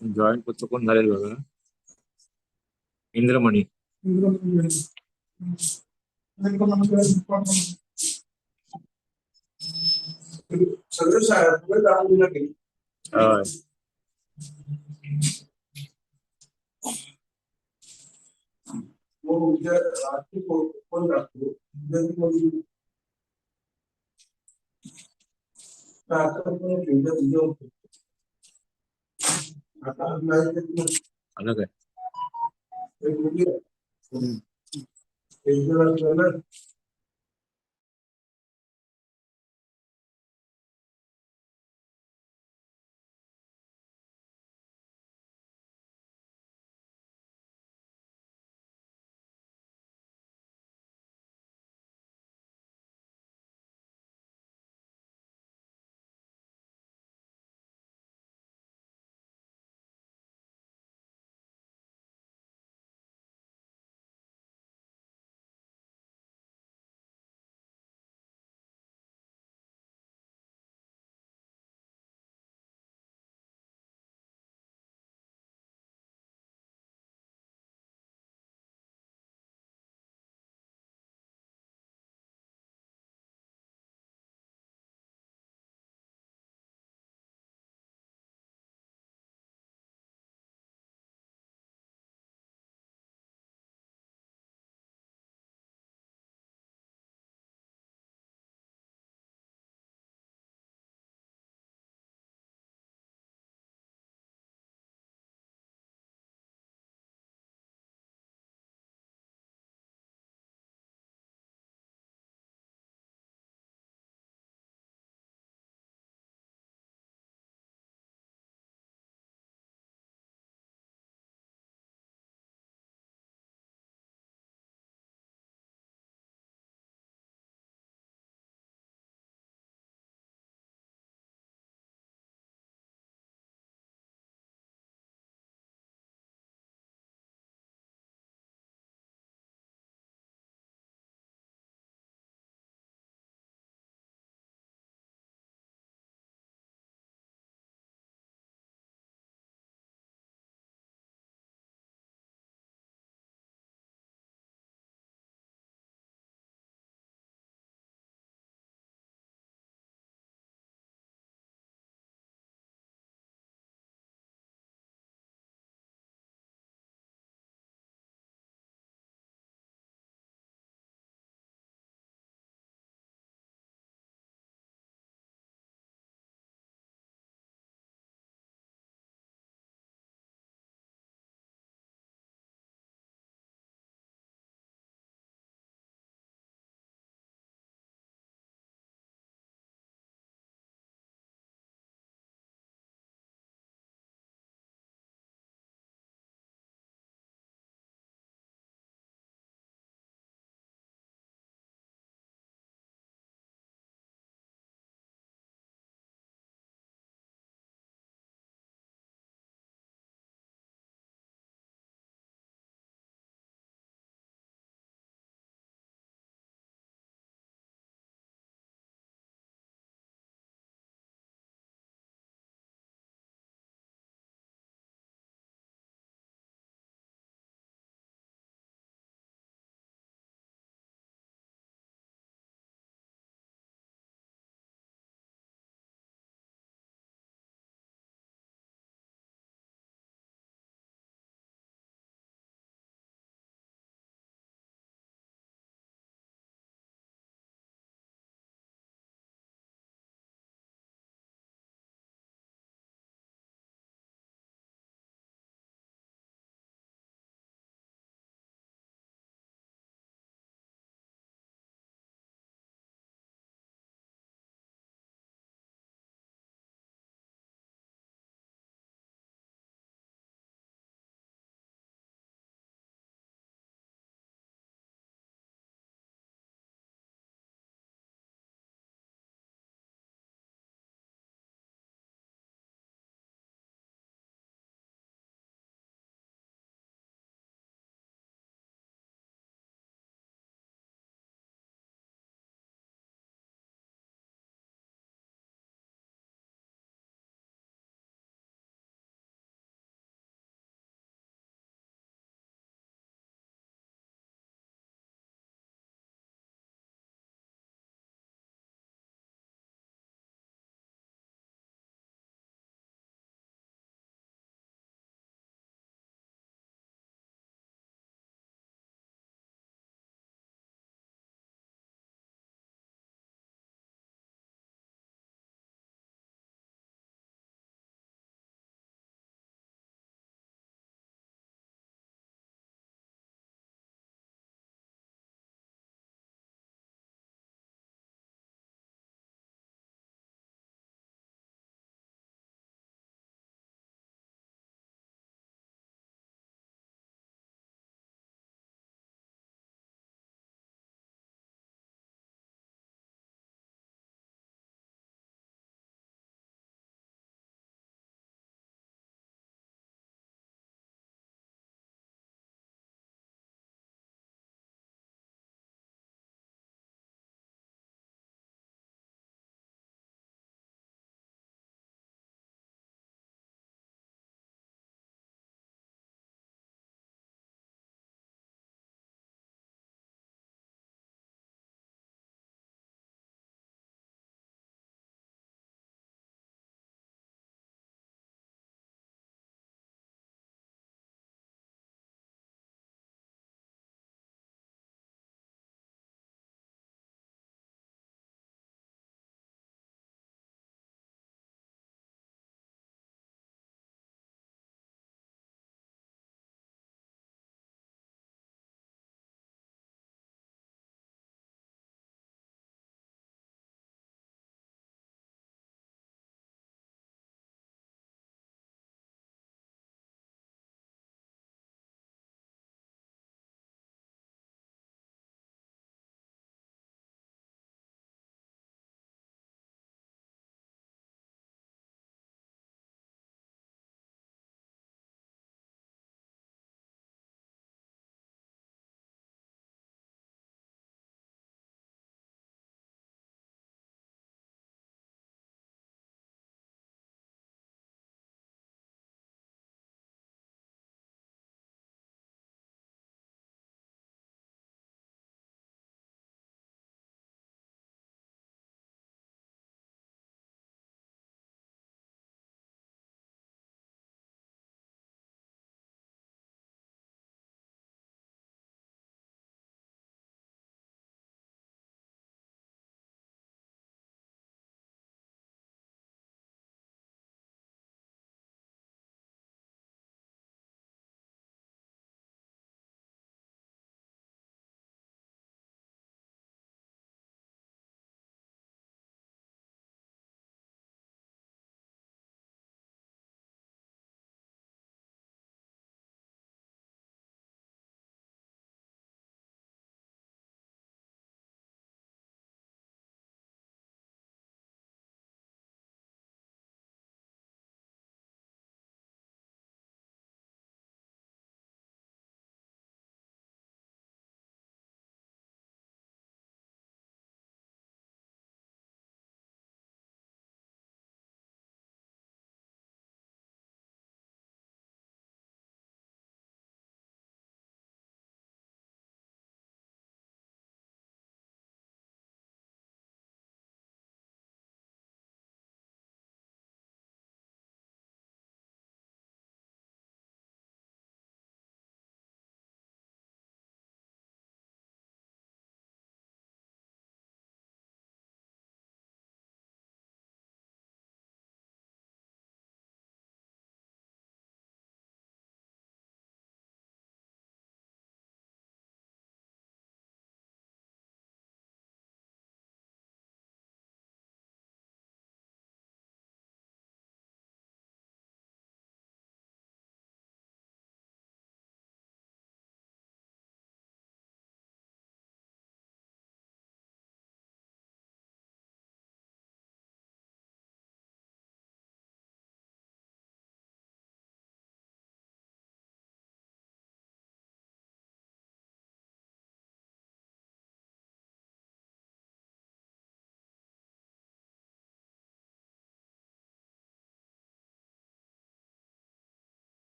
Joint पुस्तकून झालेलं बघा. इंद्रमणी. होय. आलं काय?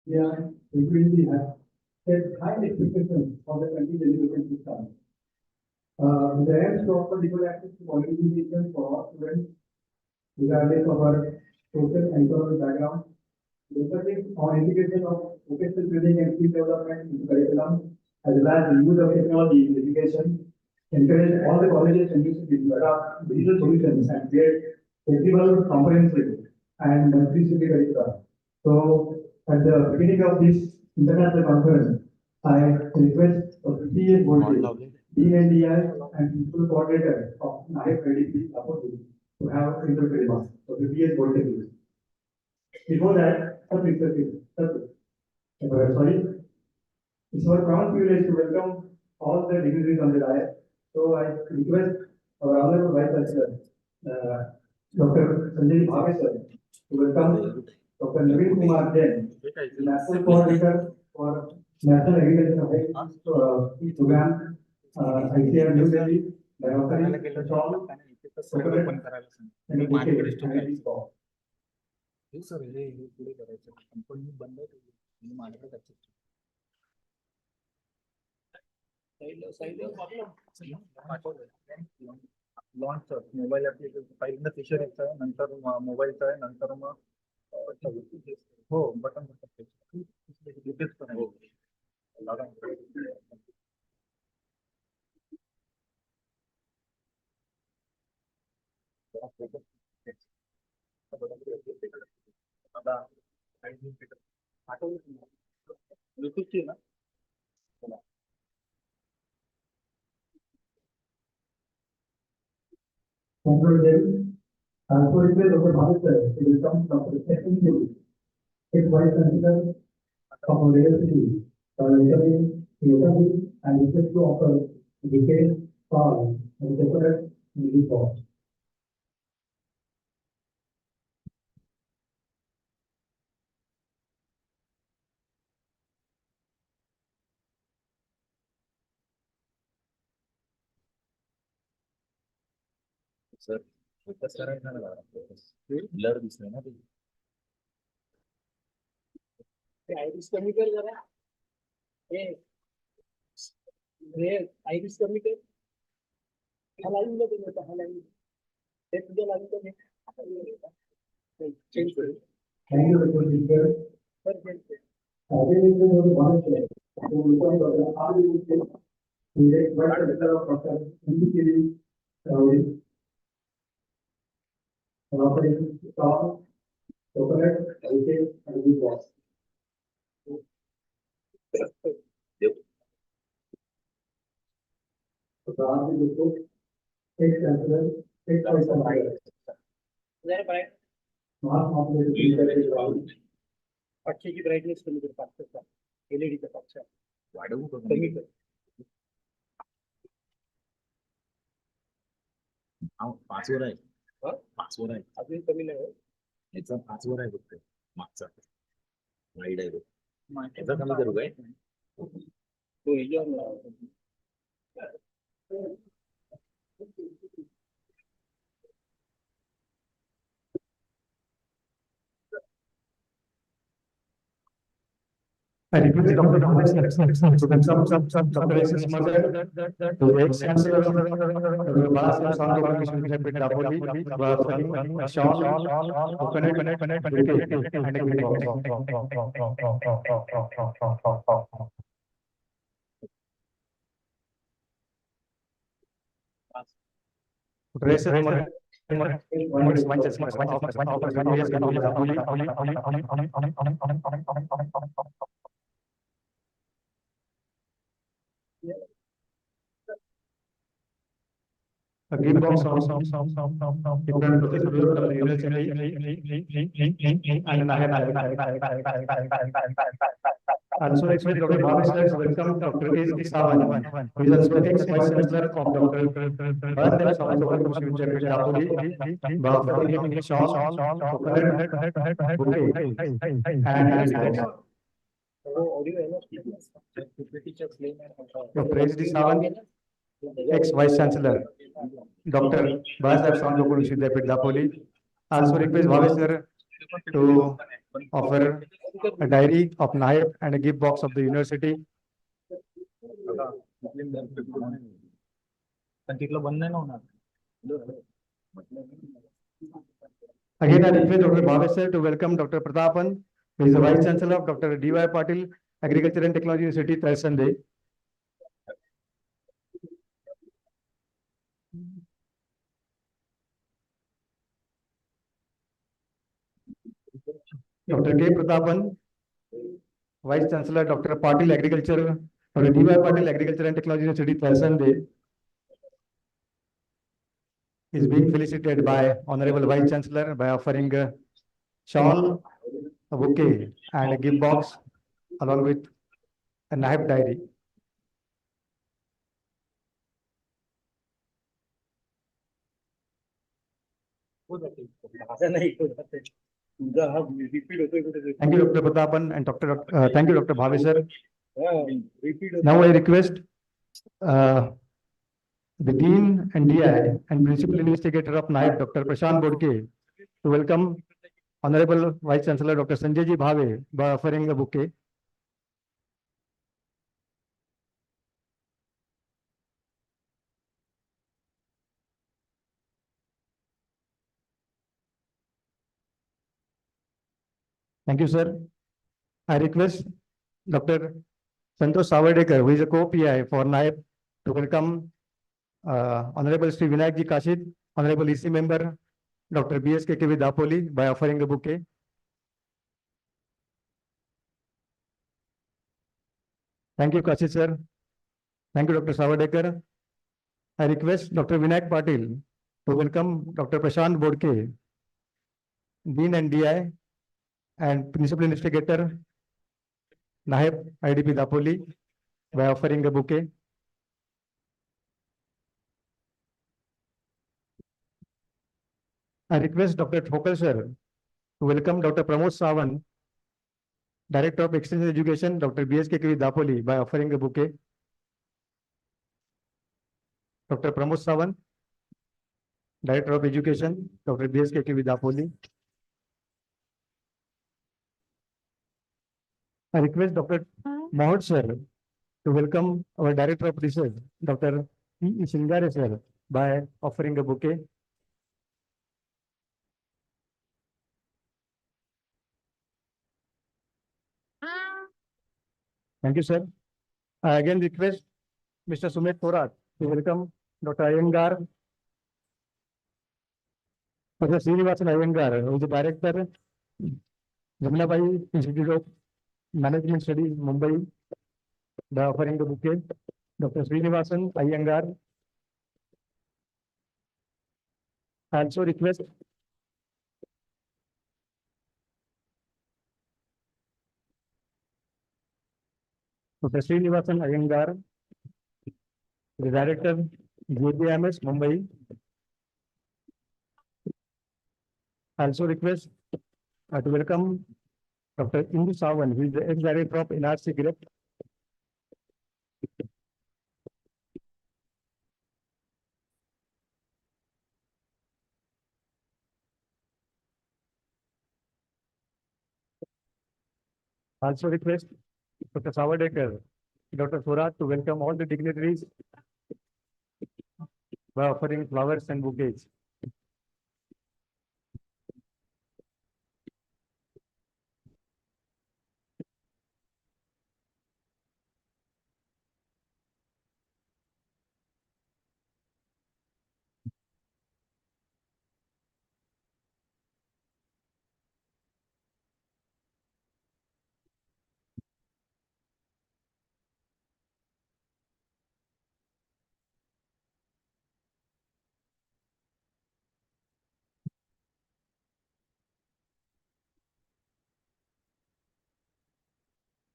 Yeah, frequently have set high expectations for the country's education system. The aims to offer equal access to quality education for all students, regardless of our social and economic background. The emphasis on integration of vocational training and skill development into curriculum, as well as the use of technology in education, encourage all the colleges and universities to adopt digital solutions and create flexible, comprehensive, and multi-disciplinary curricula. So, at the beginning of this international conference, I request for 50 years voltage, Dean NDI and Principal Coordinator of NIF IDP support to have introductory remarks. So, 50 years voltage. Before that, sorry, it's our proud privilege to welcome all the dignitaries on the dais. So I request our honorable Vice Chancellor, Dr. Sanjay Bhaveswar, to welcome Dr. Naveen Kumar Jain, the National Coordinator for National Agriculture Program, ICR New Delhi, by offering the shawl, and sir हे पुढे करायचं company बंद आहे माझ्याकडे side launch mobile application पहिल्यांदा फिशर यायचं आहे, नंतर मोबाईलचं आहे, नंतर मग हो बटन डिटेल्स पण आहे. ब्लूटूथची ना. Concluded, so it will over Bhavik, it will come from the second unit. It was considered of a rare city, literally, and it is to offer detailed call and separate report. Sir focus करायचा ना blur दिसतोय ना ते iris कमी कर जरा हे iris कमी कर हा लाईन मध्ये येतो हा लाईन ते तुझ्या लाईन मध्ये चेंज कर Thank you, Dr. Teacher. Again, it will be one share. So we come to the how you say, we take one particular process, indicating, operation stop, coconut, alkane, and we wash. So the answer is book, six consider, six consider. Mass population. पक्षी की brightness कमी कर पाचशेचा एलईडीचा पक्ष वाढवू कमी कर पाचवर आहे पाचवर आहे अजून कमी नाही याचा पाचवर आहे फक्त मागचा वाईड आहे याचा कमी करू काय तो ह्याच्यावर I repeat, Dr. Thomas, Dr. Ex-Chancellor Dr. Bhaskar Sandhu Vishwavidyapith Dapoli, Sean, Coconut, and a gift box of different processes from the university and also expect Dr. Bhavesh welcome Dr. S. Savan, who is also ex-vice chancellor of Dr. Bharat Sandhu Vishwavidyapith Dapoli, for giving Sean, Coconut, bouquet, and Dr. S. Savan, ex-vice chancellor Dr. Bharat Sandhu Vishwavidyapith Dapoli, also request Bhavesh sir to offer a diary of Naib and a gift box of the university. Again, I request Dr. Bhavesh sir to welcome Dr. Pratapan, who is the Vice Chancellor of Dr. D.Y. Patil, Agriculture and Technology University, Thaisande. Dr. K. Pratapan, Vice Chancellor Dr. Patil Agriculture, Dr. D.Y. Patil Agriculture and Technology University, Thaisande, is being felicitated by Honorable Vice Chancellor by offering a shawl, a bouquet, and a gift box along with a Naib diary. Thank you, Dr. Pratapan, and thank you, Dr. Bhavesh sir. Now I request the Dean and DI and Principal Investigator of Naib, Dr. Prashant Bodke, to welcome Honorable Vice Chancellor Dr. Sanjay Ji Bhave by offering a bouquet. Thank you, sir. I request Dr. Santosh Savardekar, who is a co-PI for NIP, to welcome Honorable Sri Vinayak Ji Kashid, Honorable EC Member Dr. B.S.K.K.V. Dapoli by offering a bouquet. Thank you, Kashid, sir. Thank you, Dr. Savardekar. I request Dr. Vinayak Patil to welcome Dr. Prashant Bodke, Dean and DI and Principal Investigator, NIP IDP Dapoli by offering a bouquet. I request Dr. Thokal sir to welcome Dr. Pramod Sawant, Director of Extension Education, Dr. B.S.K.K.V. Dapoli by offering a bouquet. Dr. Pramod Sawant, Director of Education, Dr. B.S.K.K.V. Dapoli. I request Dr. Mohit sir to welcome our Director of Research, Dr. P.E. Singare sir by offering a bouquet. Thank you, sir. I again request Mr. Sumit Thorat to welcome Dr. Iyengar, Dr. Srinivasan Iyengar, who is the Director, Jamnabai Institute of Management Studies, Mumbai, by offering the bouquet. Dr. Srinivasan Iyengar. I also request Dr. Srinivasan Iyengar, the Director, JBMS, Mumbai. I also request to welcome Dr. Indu Sawan, who is the ex-director of NRC Group. I also request Dr. Savardekar, Dr. Thorat to welcome all the dignitaries by offering flowers and bouquets.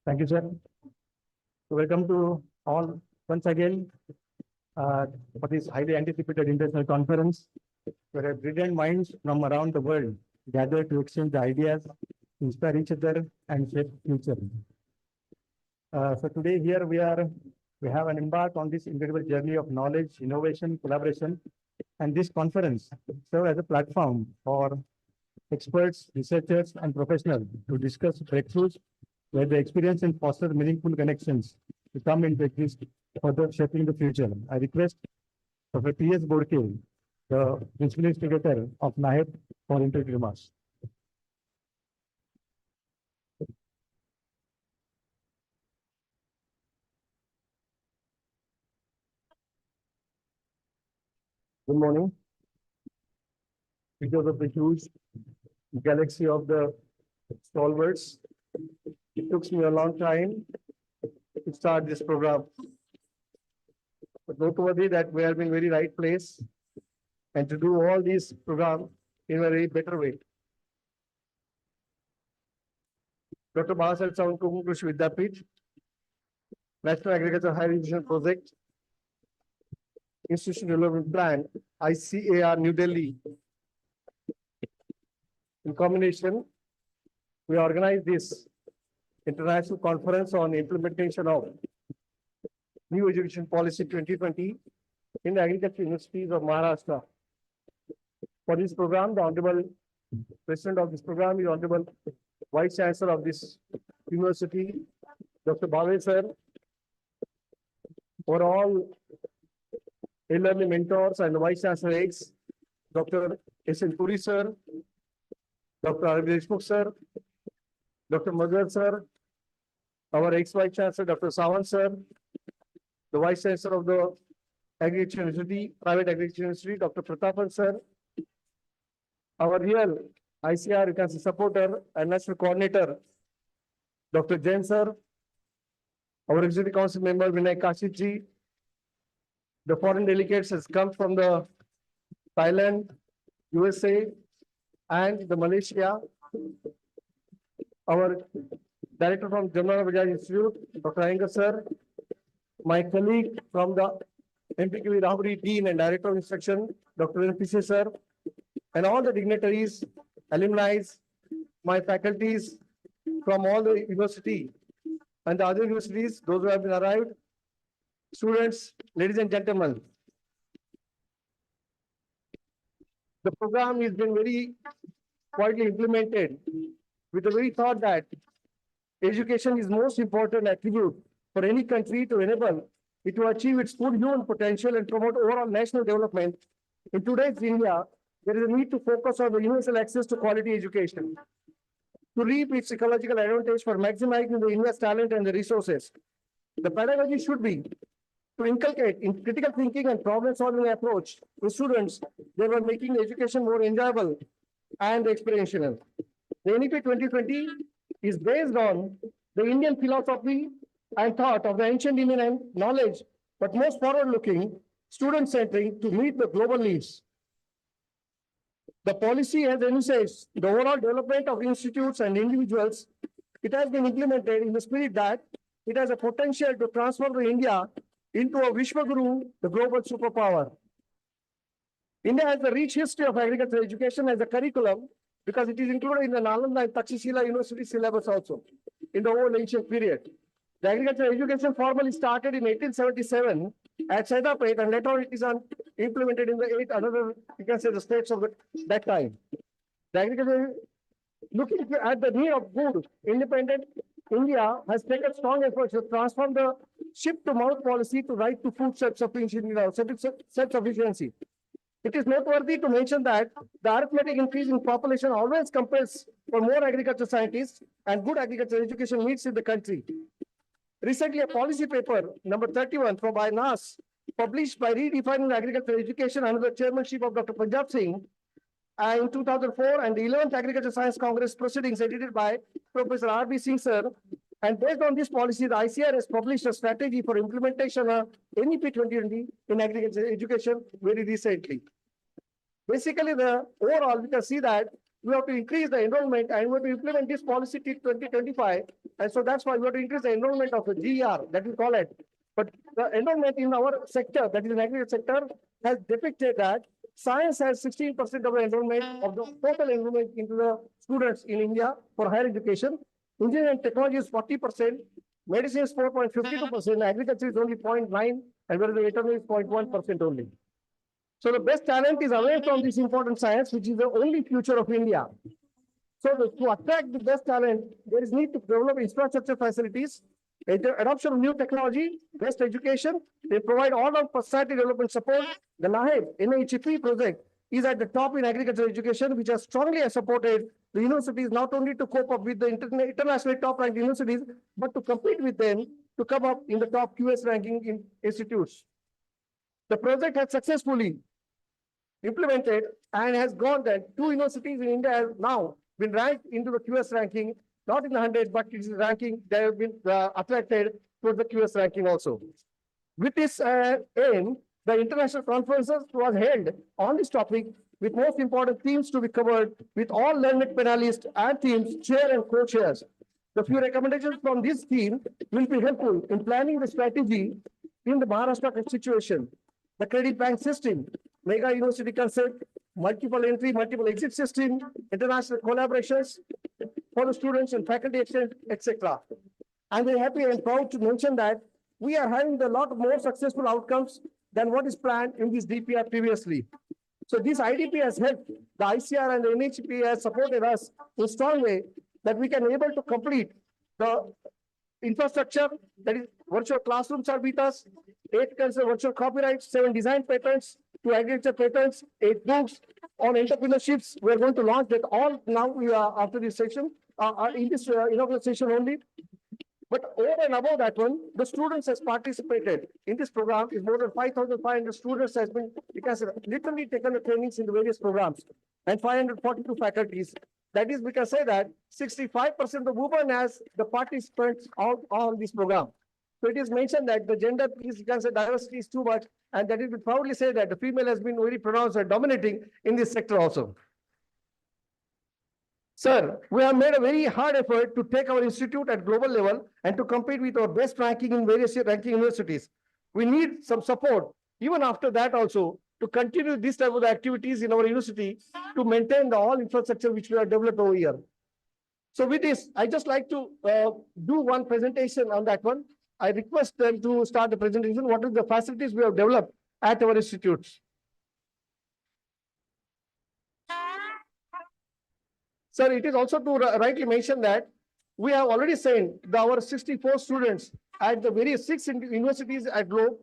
Thank you, sir. Welcome to all once again for this highly anticipated international conference, where brilliant minds from around the world gather to exchange the ideas, inspire each other, and shape future. So today here we have an embark on this incredible journey of knowledge, innovation, collaboration, and this conference serves as a platform for experts, researchers, and professionals to discuss breakthroughs where the experience and foster meaningful connections to come into existence, further shaping the future. I request Dr. P.S. Bodke, the Principal Investigator of NIP, for introductory remarks. Good morning. Because of the huge galaxy of the stalwarts, it took me a long time to start this program. But noteworthy that we are in very right place and to do all these programs in a very better way. Dr. Bahasar Chand Krishi Vidyapith, National Agriculture Higher Education Project, Institution Development Plan, ICAR, New Delhi. In combination, we organized this International Conference on Implementation of New Education Policy 2020 in the Agriculture Universities of Maharashtra. For this program, the Honorable President of this program is Honorable Vice Chancellor of this university, Dr. Bhave sir. For all e-learning mentors and Vice Chancellor X, Dr. S.N. Puri sir, Dr. Arvind Deshmukh sir, Dr. Madhur sir, our ex-vice chancellor, Dr. Sawant sir, the vice chancellor of the Agriculture University, Private Agriculture University, Dr. Pratapan sir, our real ICR, you can say, supporter and national coordinator, Dr. Jain sir, our executive council member, Vinay Kashit ji, the foreign delegates has come from the Thailand, USA, and the Malaysia. Our director from Jamnagar Bajaj Institute, Dr. Iyengar sir, my colleague from the MPQ Rahuri Dean and Director of Instruction, Dr. NPC sir, and all the dignitaries, alumni, my faculties from all the university and the other universities, those who have been arrived, students, ladies and gentlemen. The program has been very widely implemented with the very thought that education is most important attribute for any country to enable it to achieve its full human potential and promote overall national development. In today's India, there is a need to focus on the universal access to quality education to reap its ecological advantage for maximizing the India's talent and the resources. The pedagogy should be to inculcate in critical thinking and problem-solving approach to students, thereby making education more enjoyable and experiential. The NEP 2020 is based on the Indian philosophy and thought of the ancient Indian knowledge, but most forward-looking, student-centric to meet the global needs. The policy has envisaged the overall development of institutes and individuals. It has been implemented in the spirit that it has a potential to transform India into a Vishwaguru, the global superpower. India has a rich history of agricultural education as a curriculum because it is included in the Nalanda and Takshashila University syllabus also in the whole ancient period. The agricultural education formally started in 1877 at Saidapet, and later it is implemented in the 8 another, you can say, the states of that time. The agriculture, looking at the need of good, independent India has taken strong efforts to transform the ship-to-mouth policy to right to food self-sufficiency. It is noteworthy to mention that the arithmetic increase in population always compels for more agriculture scientists, and good agriculture education needs in the country. Recently, a policy paper, number 31 from NAS, published by Redefining Agricultural Education under the chairmanship of Dr. Punjab Singh in 2004, and the 11th Agriculture Science Congress proceedings edited by Professor R.B. Singh sir. And based on this policy, the ICR has published a strategy for implementation of NEP 2020 in agriculture education very recently. Basically, overall, we can see that we have to increase the enrollment and we have to implement this policy till 2025. And so that's why we have to increase the enrollment of the GER, that we call it. But the enrollment in our sector, that is in agriculture sector, has depicted that science has 16% of the enrollment of the total enrollment into the students in India for higher education. Engineering and technology is 40%, medicine is 4.52%, agriculture is only 0.9%, and whereas the veterinary is 0.1% only. So the best talent is away from this important science, which is the only future of India. So to attract the best talent, there is need to develop infrastructure facilities, adoption of new technology, best education. They provide all of personality development support. The NHP project is at the top in agricultural education, which has strongly supported the universities not only to cope up with the internationally top-ranked universities, but to compete with them to come up in the top QS ranking in institutes. The project has successfully implemented and has gone that 2 universities in India have now been ranked into the QS ranking, not in the 100, but it is ranking, they have been attracted to the QS ranking also. With this aim, the international conferences was held on this topic with most important themes to be covered with all learned panelists and teams, chair and co-chairs. The few recommendations from this theme will be helpful in planning the strategy in the Maharashtra situation. The credit bank system, mega university concept, multiple entry, multiple exit system, international collaborations for the students and faculty exchange, etc. I'm very happy and proud to mention that we are having a lot more successful outcomes than what is planned in this DPR previously. So this IDP has helped, the ICR and the NHP has supported us in a strong way that we can able to complete the infrastructure, that is virtual classrooms are with us, 8 virtual copyrights, 7 design patents, 2 agriculture patents, 8 books on entrepreneurships. We're going to launch that all now after this section. in this inaugural session only. But over and above that one, the students has participated in this program is more than 5,500 students has been, because literally taken the trainings in the various programs and 542 faculties. That is, we can say that 65% of women as the participants on this program. So it is mentioned that the gender is, you can say diversity is too much, and that it will proudly say that the female has been very pronounced and dominating in this sector also. Sir, we have made a very hard effort to take our institute at global level and to compete with our best ranking in various ranking universities. We need some support, even after that also, to continue this type of activities in our university to maintain the all infrastructure which we have developed over here. So with this, I just like to do one presentation on that one. I request them to start the presentation. What are the facilities we have developed at our institutes? Sir, it is also to rightly mention that we have already sent our 64 students at the various 6 universities at globe,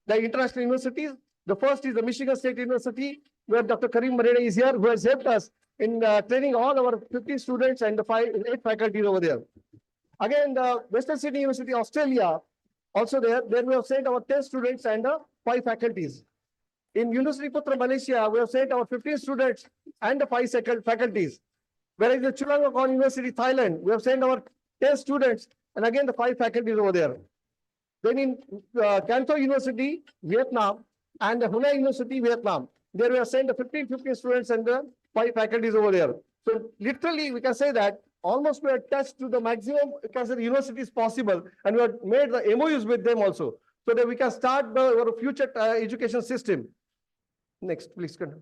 the international universities. The first is the Michigan State University, where Dr. Karim Mareda is here, who has helped us in training all our 50 students and the 8 faculties over there. Again, the Western Sydney University, Australia, also there we have sent our 10 students and 5 faculties. In University Putra, Malaysia, we have sent our 15 students and the 5 faculties. Whereas in the Chulalongkorn University, Thailand, we have sent our 10 students and again the 5 faculties over there. Then in Canto University, Vietnam, and the Huna University, Vietnam, there we have sent the 15 students and the 5 faculties over there. So literally, we can say that almost we are touched to the maximum universities possible, and we have made the MOUs with them also, so that we can start our future education system. Next, please continue.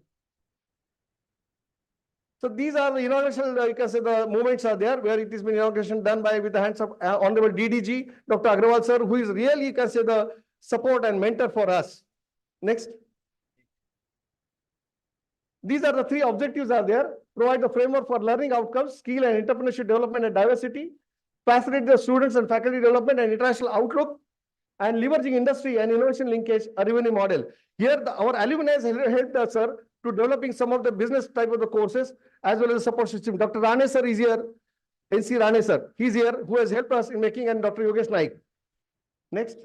So these are the inauguration, you can say the movements are there, where it has been inauguration done by with the hands of Honorable DDG, Dr. Agrawal sir, who is really, you can say, the support and mentor for us. Next. These are the 3 objectives are there. Provide the framework for learning outcomes, skill and entrepreneurship development and diversity, facilitate the students and faculty development and international outlook, and leveraging industry and innovation linkage, a revenue model. Here, our alumni has helped us, sir, to developing some of the business type of the courses, as well as the support system. Dr. Rane sir is here, NC Rane sir, he's here, who has helped us in making, and Dr. Yogesh Naik. Next.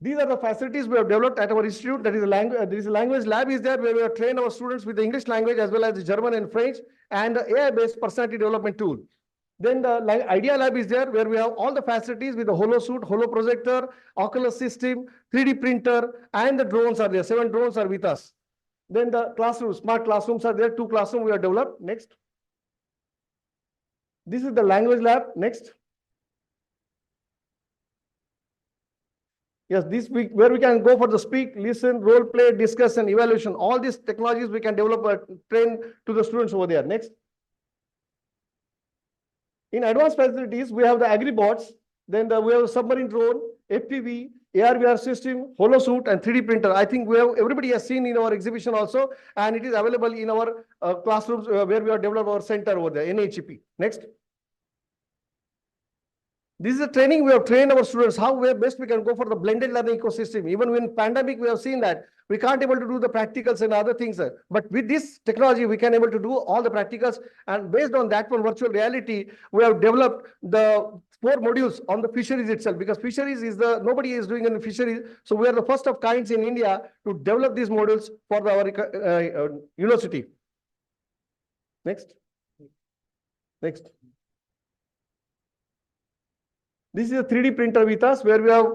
These are the facilities we have developed at our institute. That is a language, there is a language lab is there, where we have trained our students with the English language as well as the German and French, and the AI-based personality development tool. Then the Idea Lab is there, where we have all the facilities with the holo suit, holo projector, Oculus system, 3D printer, and the drones are there. 7 drones are with us. Then the classrooms, smart classrooms are there. 2 classrooms we have developed. Next. This is the language lab. Next. Yes, this week where we can go for the speak, listen, role play, discuss, and evaluation. All these technologies we can develop, train to the students over there. Next. In advanced facilities, we have the agri-bots, then we have a submarine drone, FPV, AR/VR system, holo suit, and 3D printer. I think we have, everybody has seen in our exhibition also, and it is available in our classrooms where we have developed our center over there, NHEP. Next. This is a training we have trained our students how best we can go for the blended learning ecosystem. Even in pandemic, we have seen that we can't able to do the practicals and other things. But with this technology, we can able to do all the practicals. And based on that one virtual reality, we have developed the 4 modules on the fisheries itself, because fisheries is nobody is doing in the fisheries. So we are the first of kinds in India to develop these modules for our university. Next. Next. This is a 3D printer with us, where we have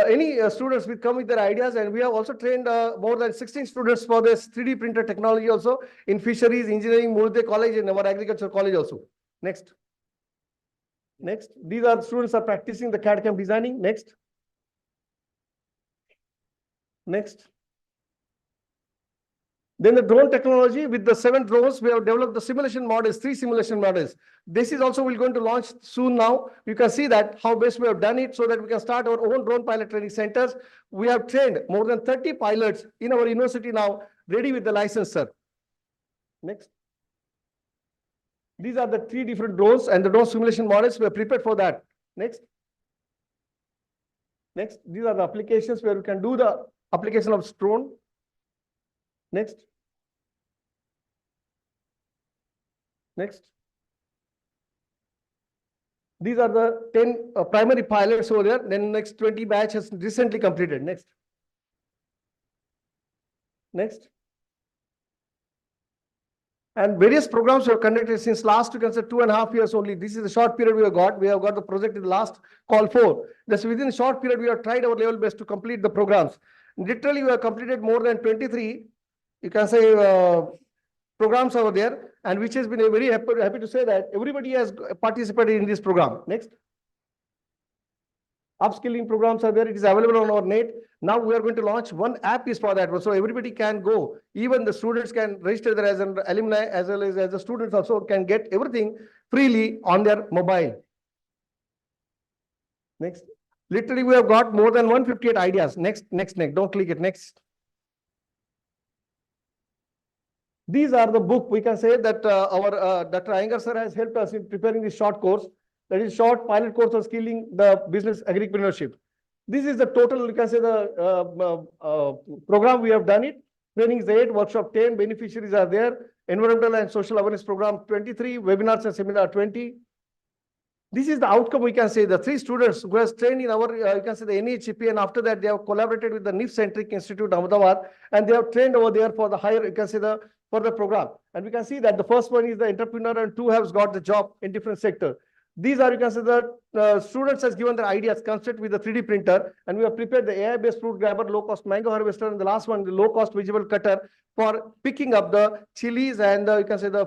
any students will come with their ideas, and we have also trained more than 16 students for this 3D printer technology also in fisheries, engineering, Murde College, and our agriculture college also. Next. Next. These are students are practicing the CAD/CAM designing. Next. Next. Then the drone technology with the 7 drones, we have developed the simulation models, 3 simulation models. This is also we're going to launch soon now. You can see that how best we have done it, so that we can start our own drone pilot training centers. We have trained more than 30 pilots in our university now, ready with the license, sir. Next. These are the 3 different drones and the drone simulation models. We are prepared for that. Next. Next. These are the applications where we can do the application of drone. Next. Next. These are the 10 primary pilots over there. Then next 20 batch has recently completed. Next. Next. And various programs were conducted since last, you can say, 2.5 years only. This is the short period we have got. We have got the project in the last call for. Just within a short period, we have tried our level best to complete the programs. Literally, we have completed more than 23, you can say, programs over there, and which has been a very happy to say that everybody has participated in this program. Next. Upskilling programs are there. It is available on our net. Now we are going to launch one app is for that. So everybody can go. Even the students can register there as an alumni as well as the students also can get everything freely on their mobile. Next. Literally, we have got more than 158 ideas. Next. Don't click it. Next. These are the book. We can say that our Dr. Iyengar sir has helped us in preparing this short course. That is short pilot course on skilling the business agripreneurship. This is the total, you can say, the program we have done it. Training is 8, workshop 10, beneficiaries are there. Environmental and social awareness program 23, webinars and seminar 20. This is the outcome, we can say. The 3 students who has trained in our, you can say, the NHP, and after that they have collaborated with the NIF-centric Institute, Ahmedabad, and they have trained over there for the higher, you can say, for the program. And we can see that the first one is the entrepreneur and 2 have got the job in different sector. These are, you can say, the students has given their ideas, construct with the 3D printer, and we have prepared the AI-based fruit grabber, low-cost mango harvester, and the last one, the low-cost vegetable cutter for picking up the chilies and you can say the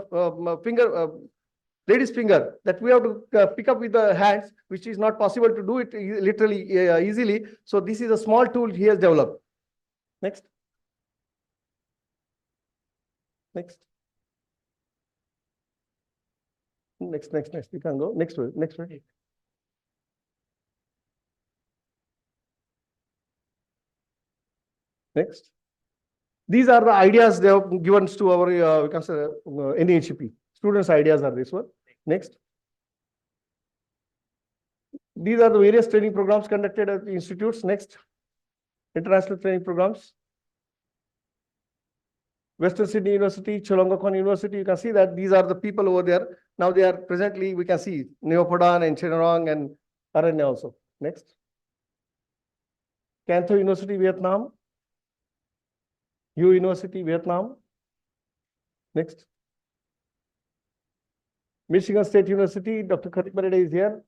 lady's finger that we have to pick up with the hands, which is not possible to do it literally easily. So this is a small tool he has developed. Next. Next. Next. We can go. Next one. Next. These are the ideas they have given to our you can say, NHP. Students' ideas are this one. Next. These are the various training programs conducted at the institutes. Next. International training programs. Western Sydney University, Chulalongkorn University, you can see that these are the people over there. Now they are presently, we can see Neopodan and Chenarong and Aranya also. Next. Can Tho University, Vietnam. U University, Vietnam. Next. Michigan State University, Dr. Khatik Barade is here.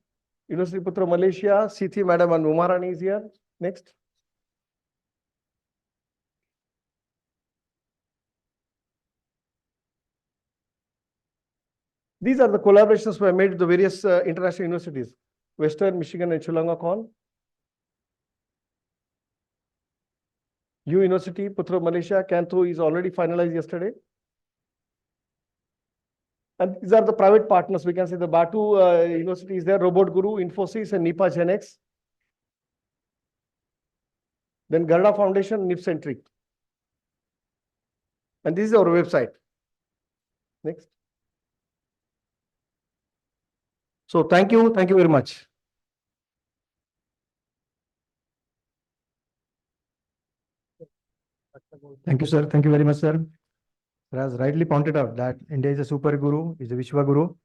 University Putra, Malaysia, Sithi Madam and Umarani is here. Next. These are the collaborations we have made with the various international universities. Western, Michigan and Chulalongkorn. U University, Putra, Malaysia. Can Tho is already finalized yesterday. And these are the private partners. We can say the Batu University is there, Robot Guru, Infosys and Nipa Genex. Then Garda Foundation, NIF-centric. And this is our website. Next. So thank you very much. Thank you, sir. Thank you very much, sir. Sir has rightly pointed out that India is a super guru, is a Vishwa guru,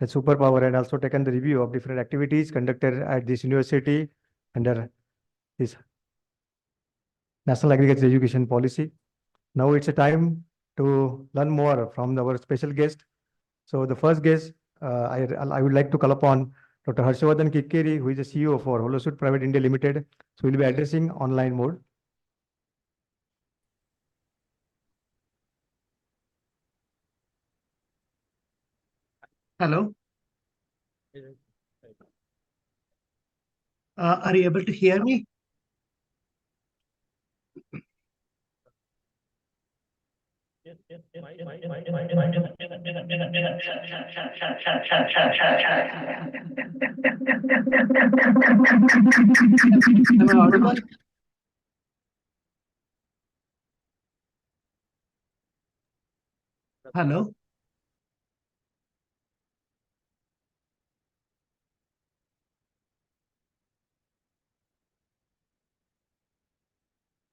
a superpower, and also taken the review of different activities conducted at this university under this National Agriculture Education Policy. Now it's a time to learn more from our special guest. So the first guest, I would like to call upon Dr. Harshavardhan Kikkeri, who is the CEO for Holosuite Private India Limited. So we'll be addressing online mode. Hello. Are you able to hear me? Am I audible? Hello.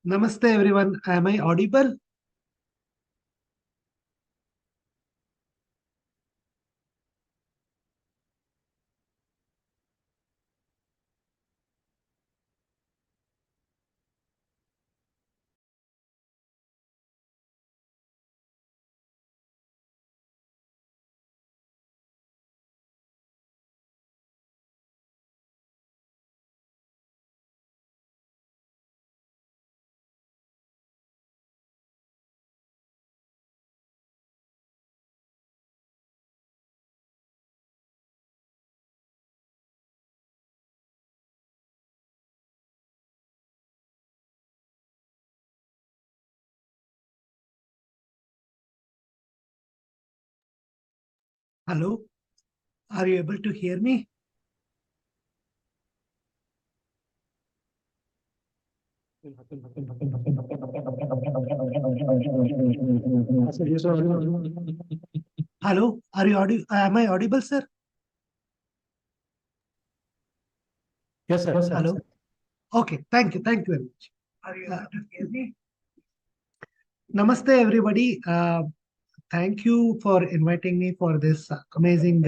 Namaste everyone. Am I audible? Hello, are you able to hear me? Hello, are you audible? Am I audible, sir? Yes, sir. Hello. Okay, thank you very much. Are you able to hear me? Namaste, everybody. Thank you for inviting me for this amazing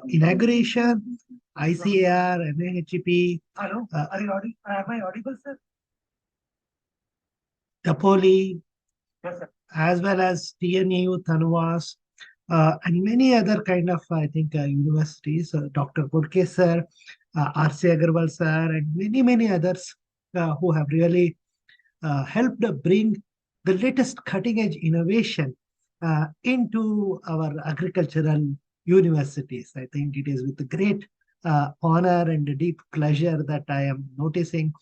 inauguration. ICAR, NAHP. Hello, are you audible? Am I audible, sir? Tapoli, as well as TNU, Tanvas, and many other kind of, I think, universities, Dr. Purke sir, R.C. Agarwal sir, and many others who have really helped bring the latest cutting edge innovation into our agricultural universities. I think it is with great honor and deep pleasure that I am noticing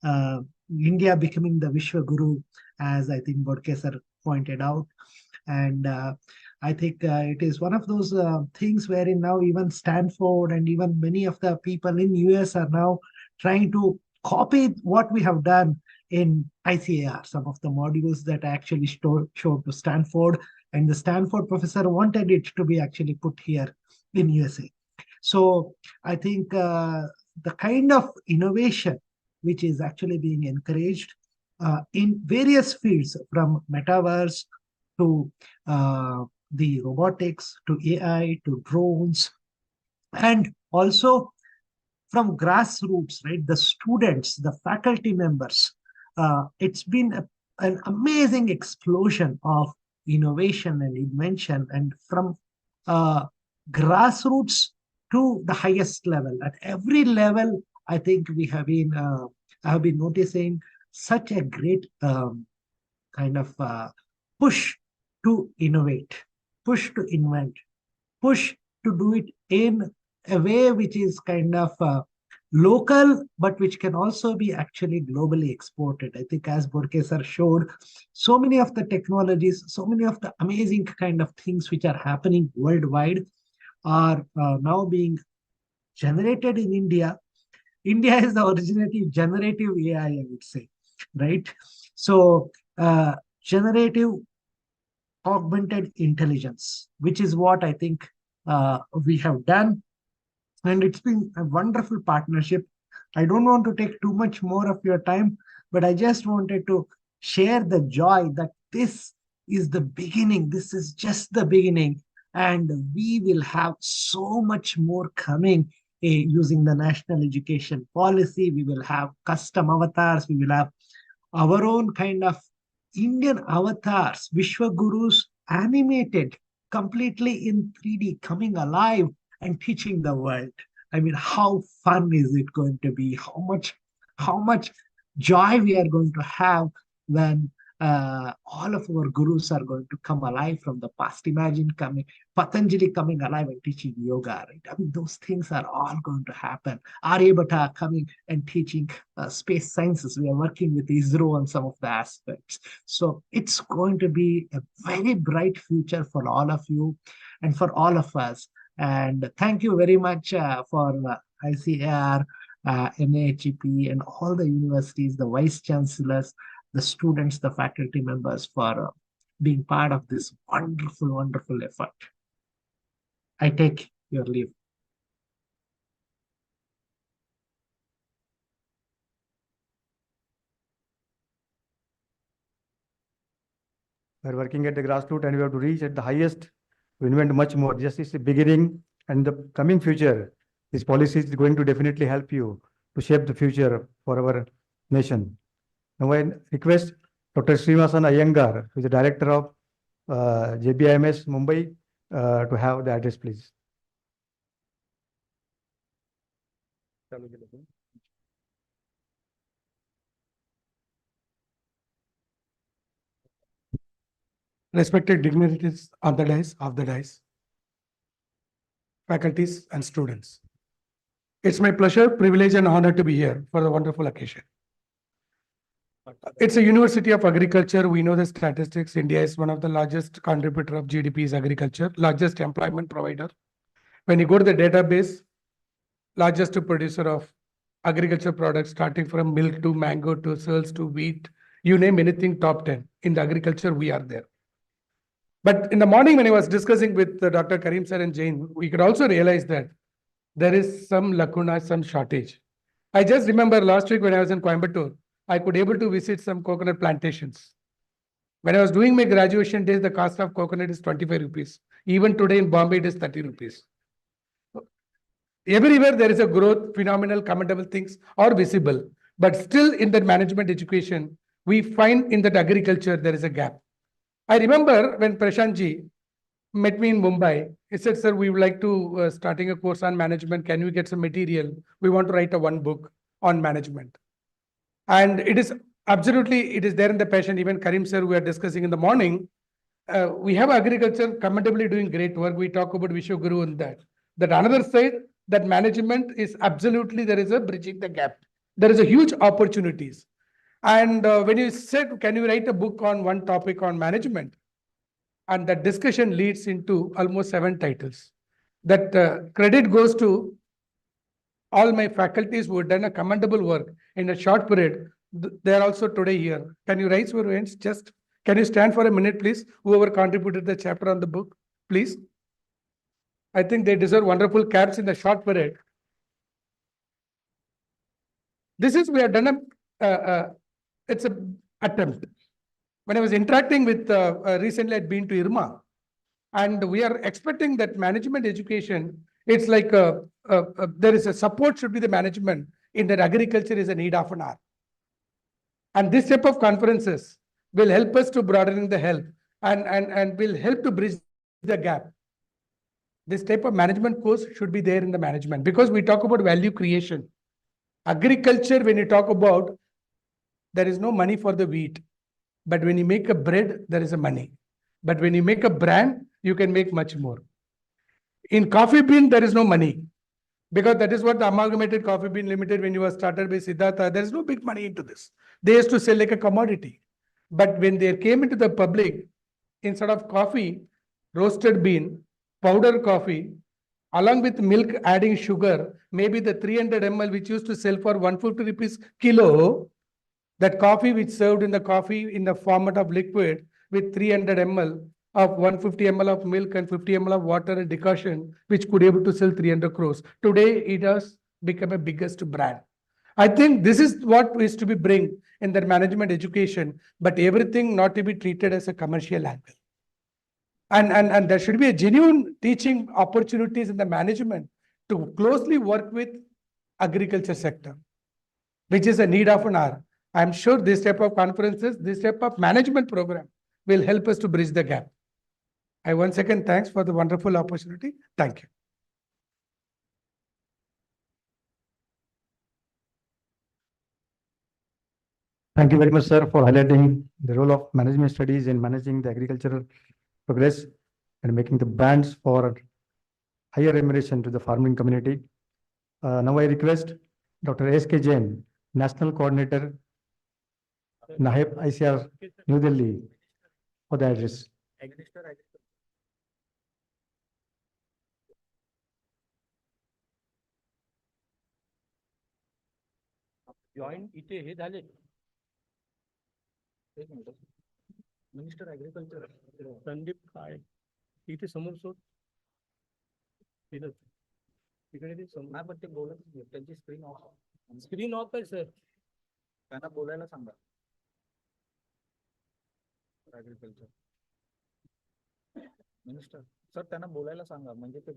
uh, India becoming the Vishwa Guru, as I think Bodke sir pointed out. And I think it is one of those things wherein now even Stanford and even many of the people in US are now trying to copy what we have done in ICAR, some of the modules that I actually showed to Stanford, and the Stanford professor wanted it to be actually put here in USA. So I think the kind of innovation which is actually being encouraged in various fields, from metaverse to the robotics, to AI, to drones, and also from grassroots, right? The students, the faculty members. It's been an amazing explosion of innovation and invention, and from grassroots to the highest level. At every level, I think I have been noticing such a great kind of push to innovate, push to invent, push to do it in a way which is kind of local, but which can also be actually globally exported. I think, as Borke sir showed, so many of the technologies, so many of the amazing kind of things which are happening worldwide are now being generated in India. India is the originative generative AI, I would say, right? So, generative augmented intelligence, which is what I think we have done. And it's been a wonderful partnership. I don't want to take too much more of your time, but I just wanted to share the joy that this is the beginning. This is just the beginning. And we will have so much more coming using the national education policy. We will have custom avatars. We will have our own kind of Indian avatars, Vishwa Gurus, animated completely in 3D, coming alive and teaching the world. I mean, how fun is it going to be? How much joy we are going to have when all of our gurus are going to come alive from the past. Imagine Patanjali coming alive and teaching yoga, right? I mean, those things are all going to happen. Aryabhata coming and teaching space sciences. We are working with ISRO on some of the aspects. So it's going to be a very bright future for all of you and for all of us. And thank you very much for ICAR, NAHP, and all the universities, the vice chancellors, the students, the faculty members for being part of this wonderful effort. I take your leave. We're working at the grassroots and we have to reach at the highest to invent much more. Just it's the beginning, and the coming future. This policy is going to definitely help you to shape the future for our nation. Now I request Dr. Srivasan Iyengar, who is the director of JBIMS Mumbai, to have the address, please. Respected dignitaries on the dais, of the dais, faculties and students. It's my pleasure, privilege and honor to be here for the wonderful occasion. It's a university of agriculture. We know the statistics. India is one of the largest contributor of GDP is agriculture, largest employment provider. When you go to the database, largest producer of agriculture products, starting from milk to mango to cereals to wheat, you name anything, top 10. In the agriculture, we are there. But in the morning, when I was discussing with Dr. Karim sir and Jain, we could also realize that there is some lacuna, some shortage. I just remember last week when I was in Coimbatore, I could able to visit some coconut plantations. When I was doing my graduation days, the cost of coconut is 25 rupees. Even today in Bombay, it is 30 rupees. Everywhere there is a growth, phenomenal, commendable things are visible. But still in the management education, we find in that agriculture, there is a gap. I remember when Prashantji met me in Mumbai, he said, sir, we would like to starting a course on management. Can we get some material? We want to write a one book on management. And it is absolutely, it is there in the passion. Even Karim sir, we are discussing in the morning. We have agriculture commendably doing great work. We talk about Vishwaguru and that. That another side, that management is absolutely, there is a bridging the gap. There is a huge opportunities. And when you said, can you write a book on one topic on management? And that discussion leads into almost 7 titles. That credit goes to all my faculties who have done a commendable work in a short period. They are also today here. Can you raise your hands? Just can you stand for a minute, please? Whoever contributed the chapter on the book, please. I think they deserve wonderful caps in the short period. This is, we have done it's a attempt. When I was interacting with, recently I'd been to Irma, and we are expecting that management education, it's like, there is a support should be the management in that agriculture is a need of an hour. And this type of conferences will help us to broadening the help and will help to bridge the gap. This type of management course should be there in the management because we talk about value creation. Agriculture, when you talk about, there is no money for the wheat. But when you make a bread, there is a money. But when you make a brand, you can make much more. In coffee bean, there is no money. Because that is what the Amalgamated Coffee Bean Limited, when you were started by Siddhartha, there is no big money into this. They used to sell like a commodity. But when they came into the public, instead of coffee, roasted bean, powder coffee, along with milk adding sugar, maybe the 300 ml which used to sell for 150 rupees kilo, that coffee which served in the coffee in the format of liquid with 300 ml of 150 ml of milk and 50 ml of water and decoction, which could able to sell 300 crores. Today, it has become a biggest brand. I think this is what is to be bring in the management education, but everything not to be treated as a commercial angle. And there should be a genuine teaching opportunities in the management to closely work with agriculture sector, which is a need of an hour. I'm sure this type of conferences, this type of management program will help us to bridge the gap. I once again thanks for the wonderful opportunity. Thank you. Thank you very much, sir, for highlighting the role of management studies in managing the agricultural progress and making the brands for higher remuneration to the farming community. Now I request Dr. S.K. Jain, National Coordinator, NAHEP ICR, New Delhi, for the address. Joint इथे हे झाले एक minute minister agriculture Sandeep काय इथे समोर सोड तिकडे ते समोर पण ते बोलत नाही त्यांची स्क्रीन ऑफ आहे सर त्यांना बोलायला सांगा ऍग्रिकल्चर मिनिस्टर सर त्यांना बोलायला सांगा म्हणजे ते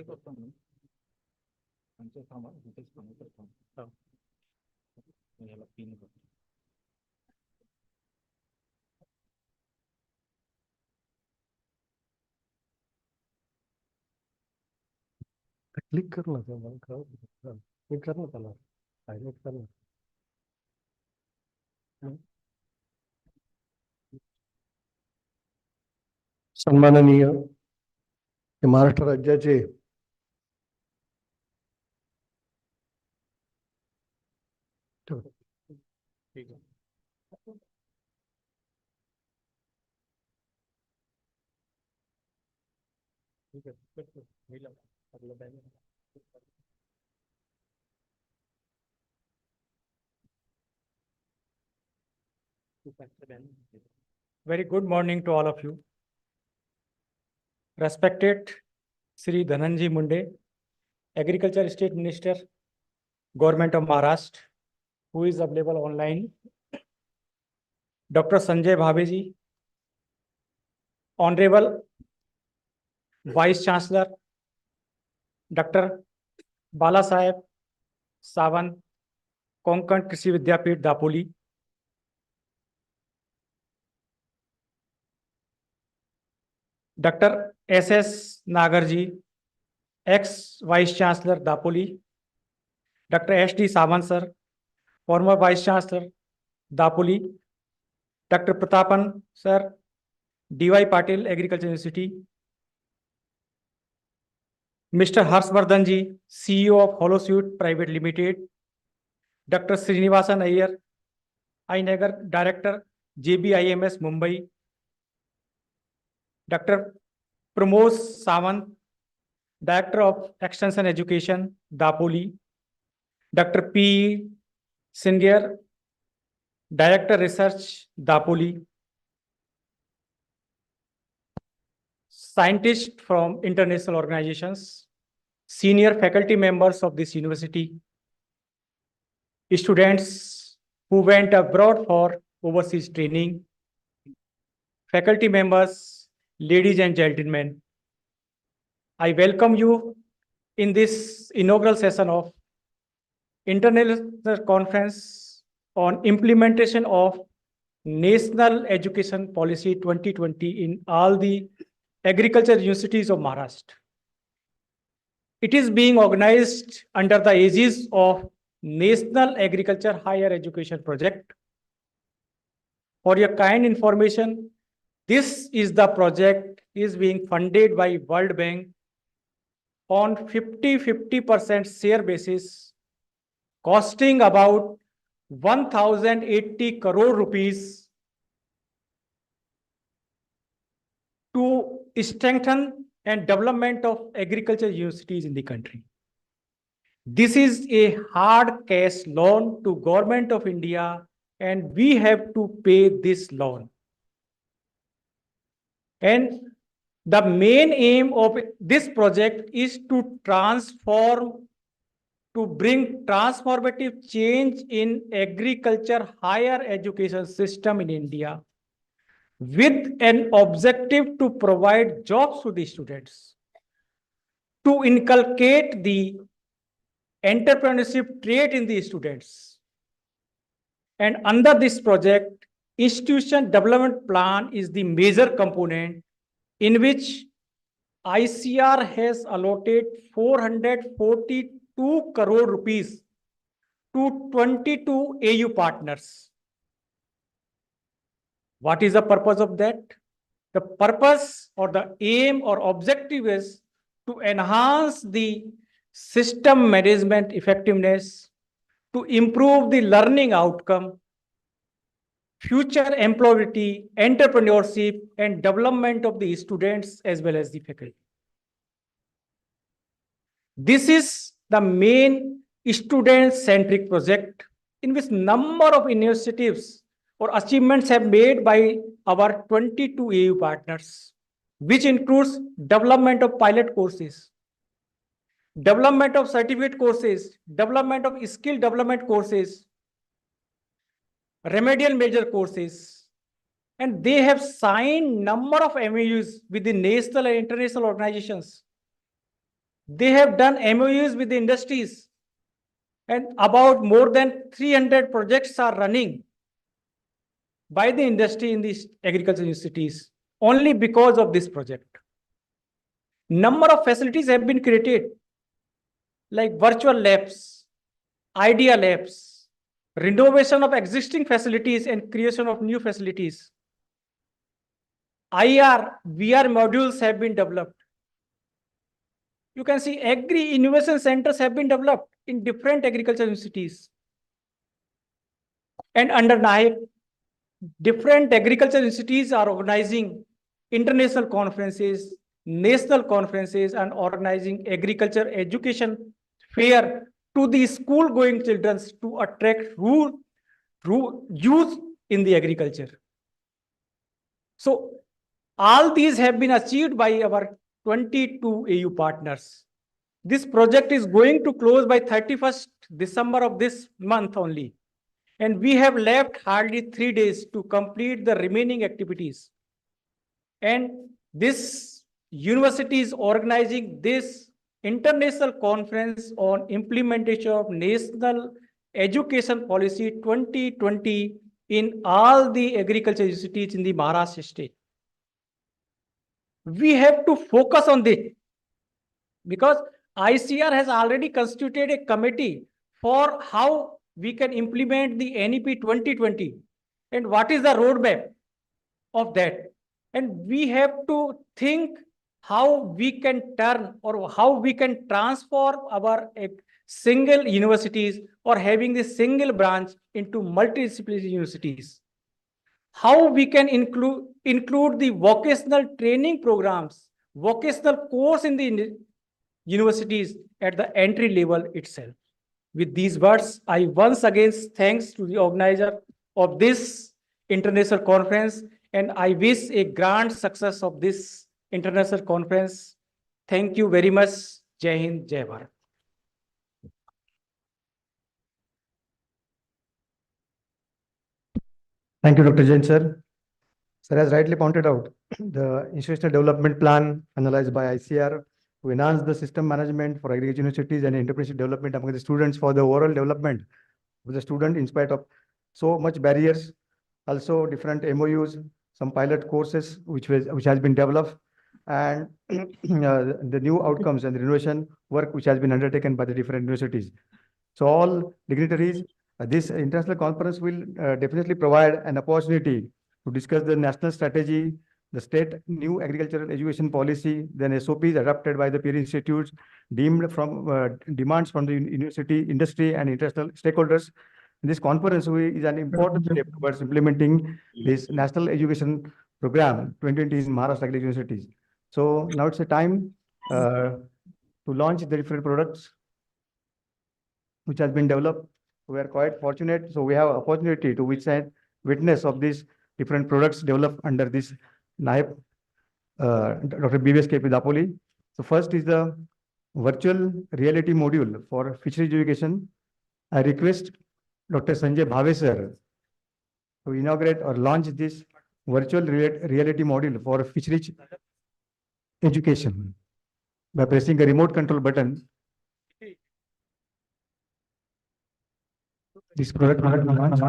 करतो मी आमचं थांबा इथेच थांबा याला पिन करतो क्लिक कर ना क्लिक कर ना त्याला हायलाइट कर ना सन्माननीय महाराष्ट्र राज्याचे ठीक है। ठीक है, बिल्कुल, मिला, अगला time. Very good morning to all of you. Respected Sri Dhananji Munde, Agriculture State Minister, Government of Maharashtra, who is available online. Dr. Sanjay Bhabeji, Honorable Vice Chancellor, Dr. Bala Saheb Sawant, Konkan Krishi Vidyapith, Dapoli. Dr. S.S. Nagarji, ex-Vice Chancellor, Dapoli. Dr. S.D. Sawant, sir, former Vice Chancellor, Dapoli. Dr. Pratapan, sir, D.Y. Patil, Agriculture University. Mr. Harshvardhan ji, CEO of Holosuite Private Limited. Dr. Srinivasan Iyer, INAGR Director, JBIMS Mumbai. Dr. Pramod Sawant, Director of Extension Education, Dapoli. Dr. P. Singher, Director Research, Dapoli. Scientists from international organizations, senior faculty members of this university, students who went abroad for overseas training, faculty members, ladies and gentlemen, I welcome you in this inaugural session of International Conference on Implementation of National Education Policy 2020 in all the agriculture universities of Maharashtra. It is being organized under the aegis of National Agriculture Higher Education Project. For your kind information, this is the project is being funded by World Bank on 50% share basis, costing about 1,080 crore rupees to strengthen and development of agriculture universities in the country. This is a hard cash loan to Government of India, and we have to pay this loan. And the main aim of this project is to bring transformative change in agriculture higher education system in India, with an objective to provide jobs to the students, to inculcate the entrepreneurship trait in the students. And under this project, institution development plan is the major component in which ICR has allotted 442 crore rupees to 22 AU partners. What is the purpose of that? The purpose or the aim or objective is to enhance the system management effectiveness, to improve the learning outcome, future employability, entrepreneurship, and development of the students as well as the faculty. This is the main student-centric project in which number of initiatives or achievements have made by our 22 AU partners, which includes development of pilot courses, development of certificate courses, development of skill development courses, remedial major courses, and they have signed number of MOUs with the national and international organizations. They have done MOUs with the industries, and about more than 300 projects are running by the industry in these agriculture universities only because of this project. Number of facilities have been created like virtual labs, idea labs, renovation of existing facilities and creation of new facilities. IR, VR modules have been developed. You can see agri-innovation centers have been developed in different agriculture universities. And under NIAC, different agriculture institutes are organizing international conferences, national conferences, and organizing agriculture education fair to the school going children to attract youth in the agriculture. So all these have been achieved by our 22 AU partners. This project is going to close by 31st December of this month only. And we have left hardly 3 days to complete the remaining activities. And this university is organizing this international conference on implementation of national education policy 2020 in all the agriculture universities in the Maharashtra state. We have to focus on this because ICR has already constituted a committee for how we can implement the NEP 2020 and what is the roadmap of that. And we have to think how we can turn or how we can transform our single universities or having this single branch into multidisciplinary universities. How we can include the vocational training programs, vocational course in the universities at the entry level itself. With these words, I once again thanks to the organizer of this international conference, and I wish a grand success of this international conference. Thank you very much. Jai Hind, Jai Bharat. Thank you, Dr. Jain, sir. Sir has rightly pointed out the institutional development plan analyzed by ICR to enhance the system management for agriculture universities and entrepreneurship development among the students for the overall development of the student in spite of so much barriers, also different MOUs, some pilot courses which has been developed, and the new outcomes and the innovation work which has been undertaken by the different universities. So all dignitaries, this international conference will definitely provide an opportunity to discuss the national strategy, the state new agricultural education policy, then SOPs adopted by the peer institutes, deemed from demands from the university, industry, and international stakeholders. This conference is an important step towards implementing this national education program 2020 in Maharashtra agricultural universities. So now it's a time to launch the different products which has been developed. We are quite fortunate. So we have opportunity to witness of these different products developed under this NIAP, Dr. BVSK Dapoli. So first is the virtual reality module for fisheries education. I request Dr. Sanjay Bhave sir to inaugurate or launch this virtual reality module for fisheries education by pressing a remote control button. This product launch.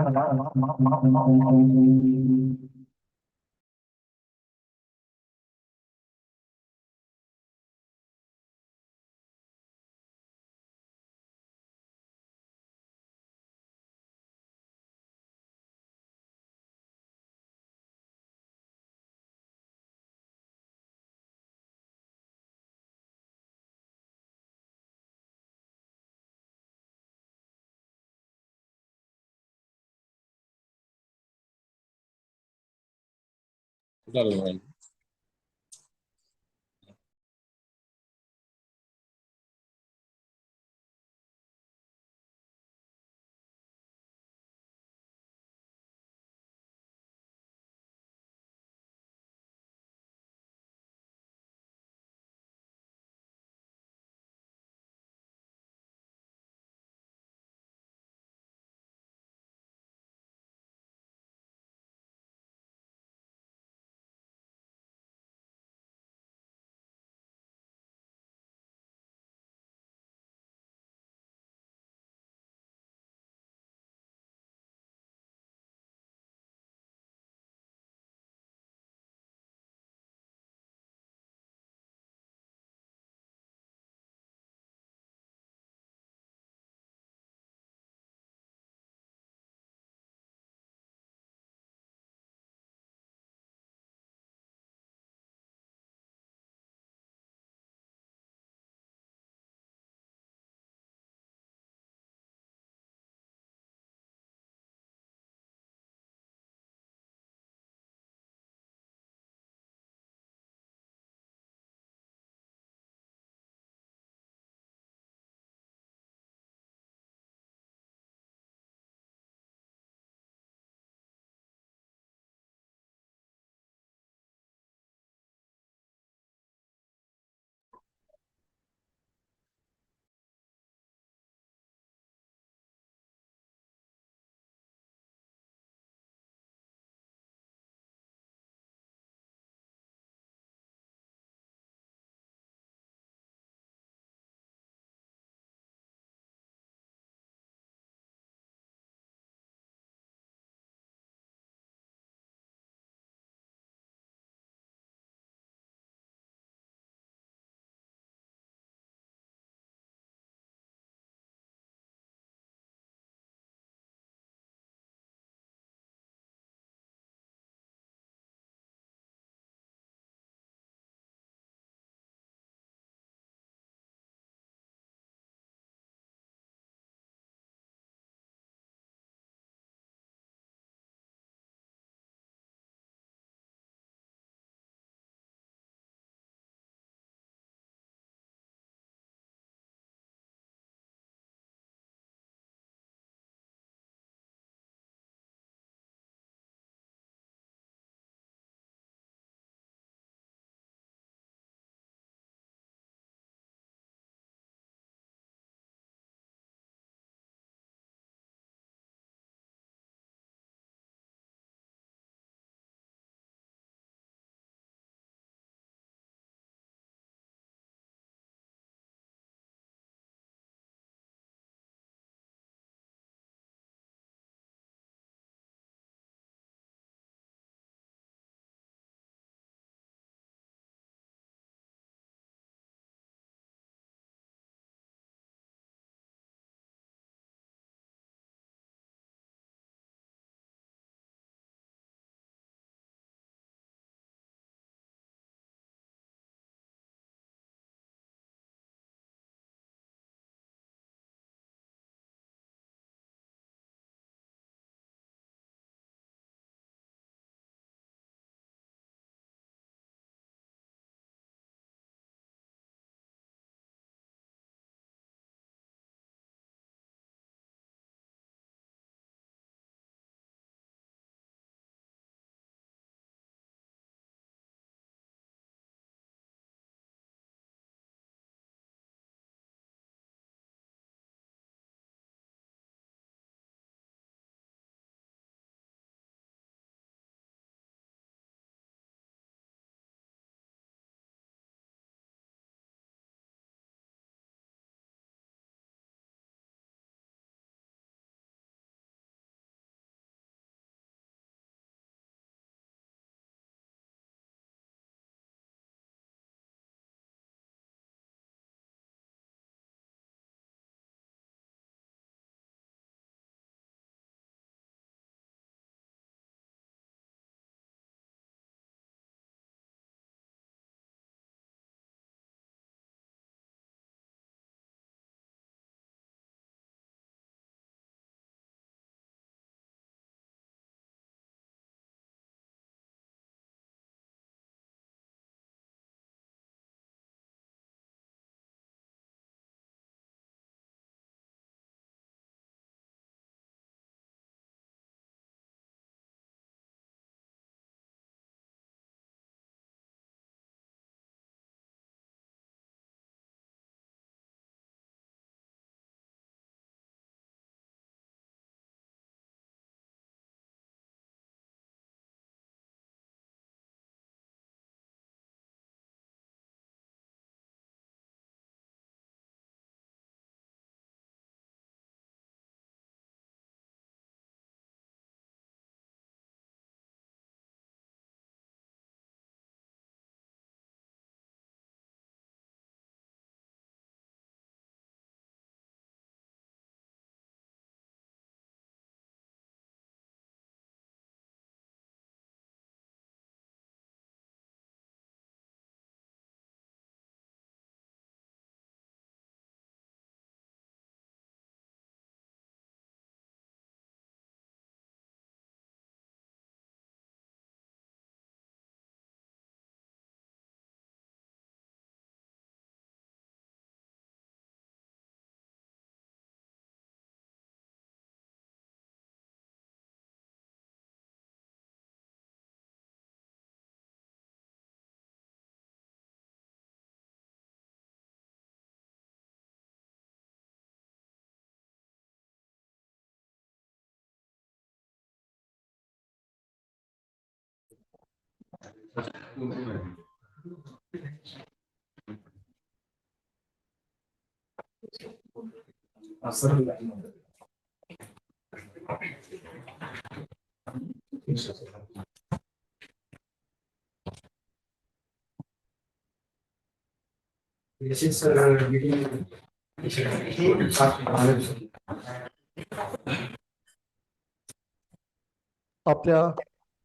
आपल्या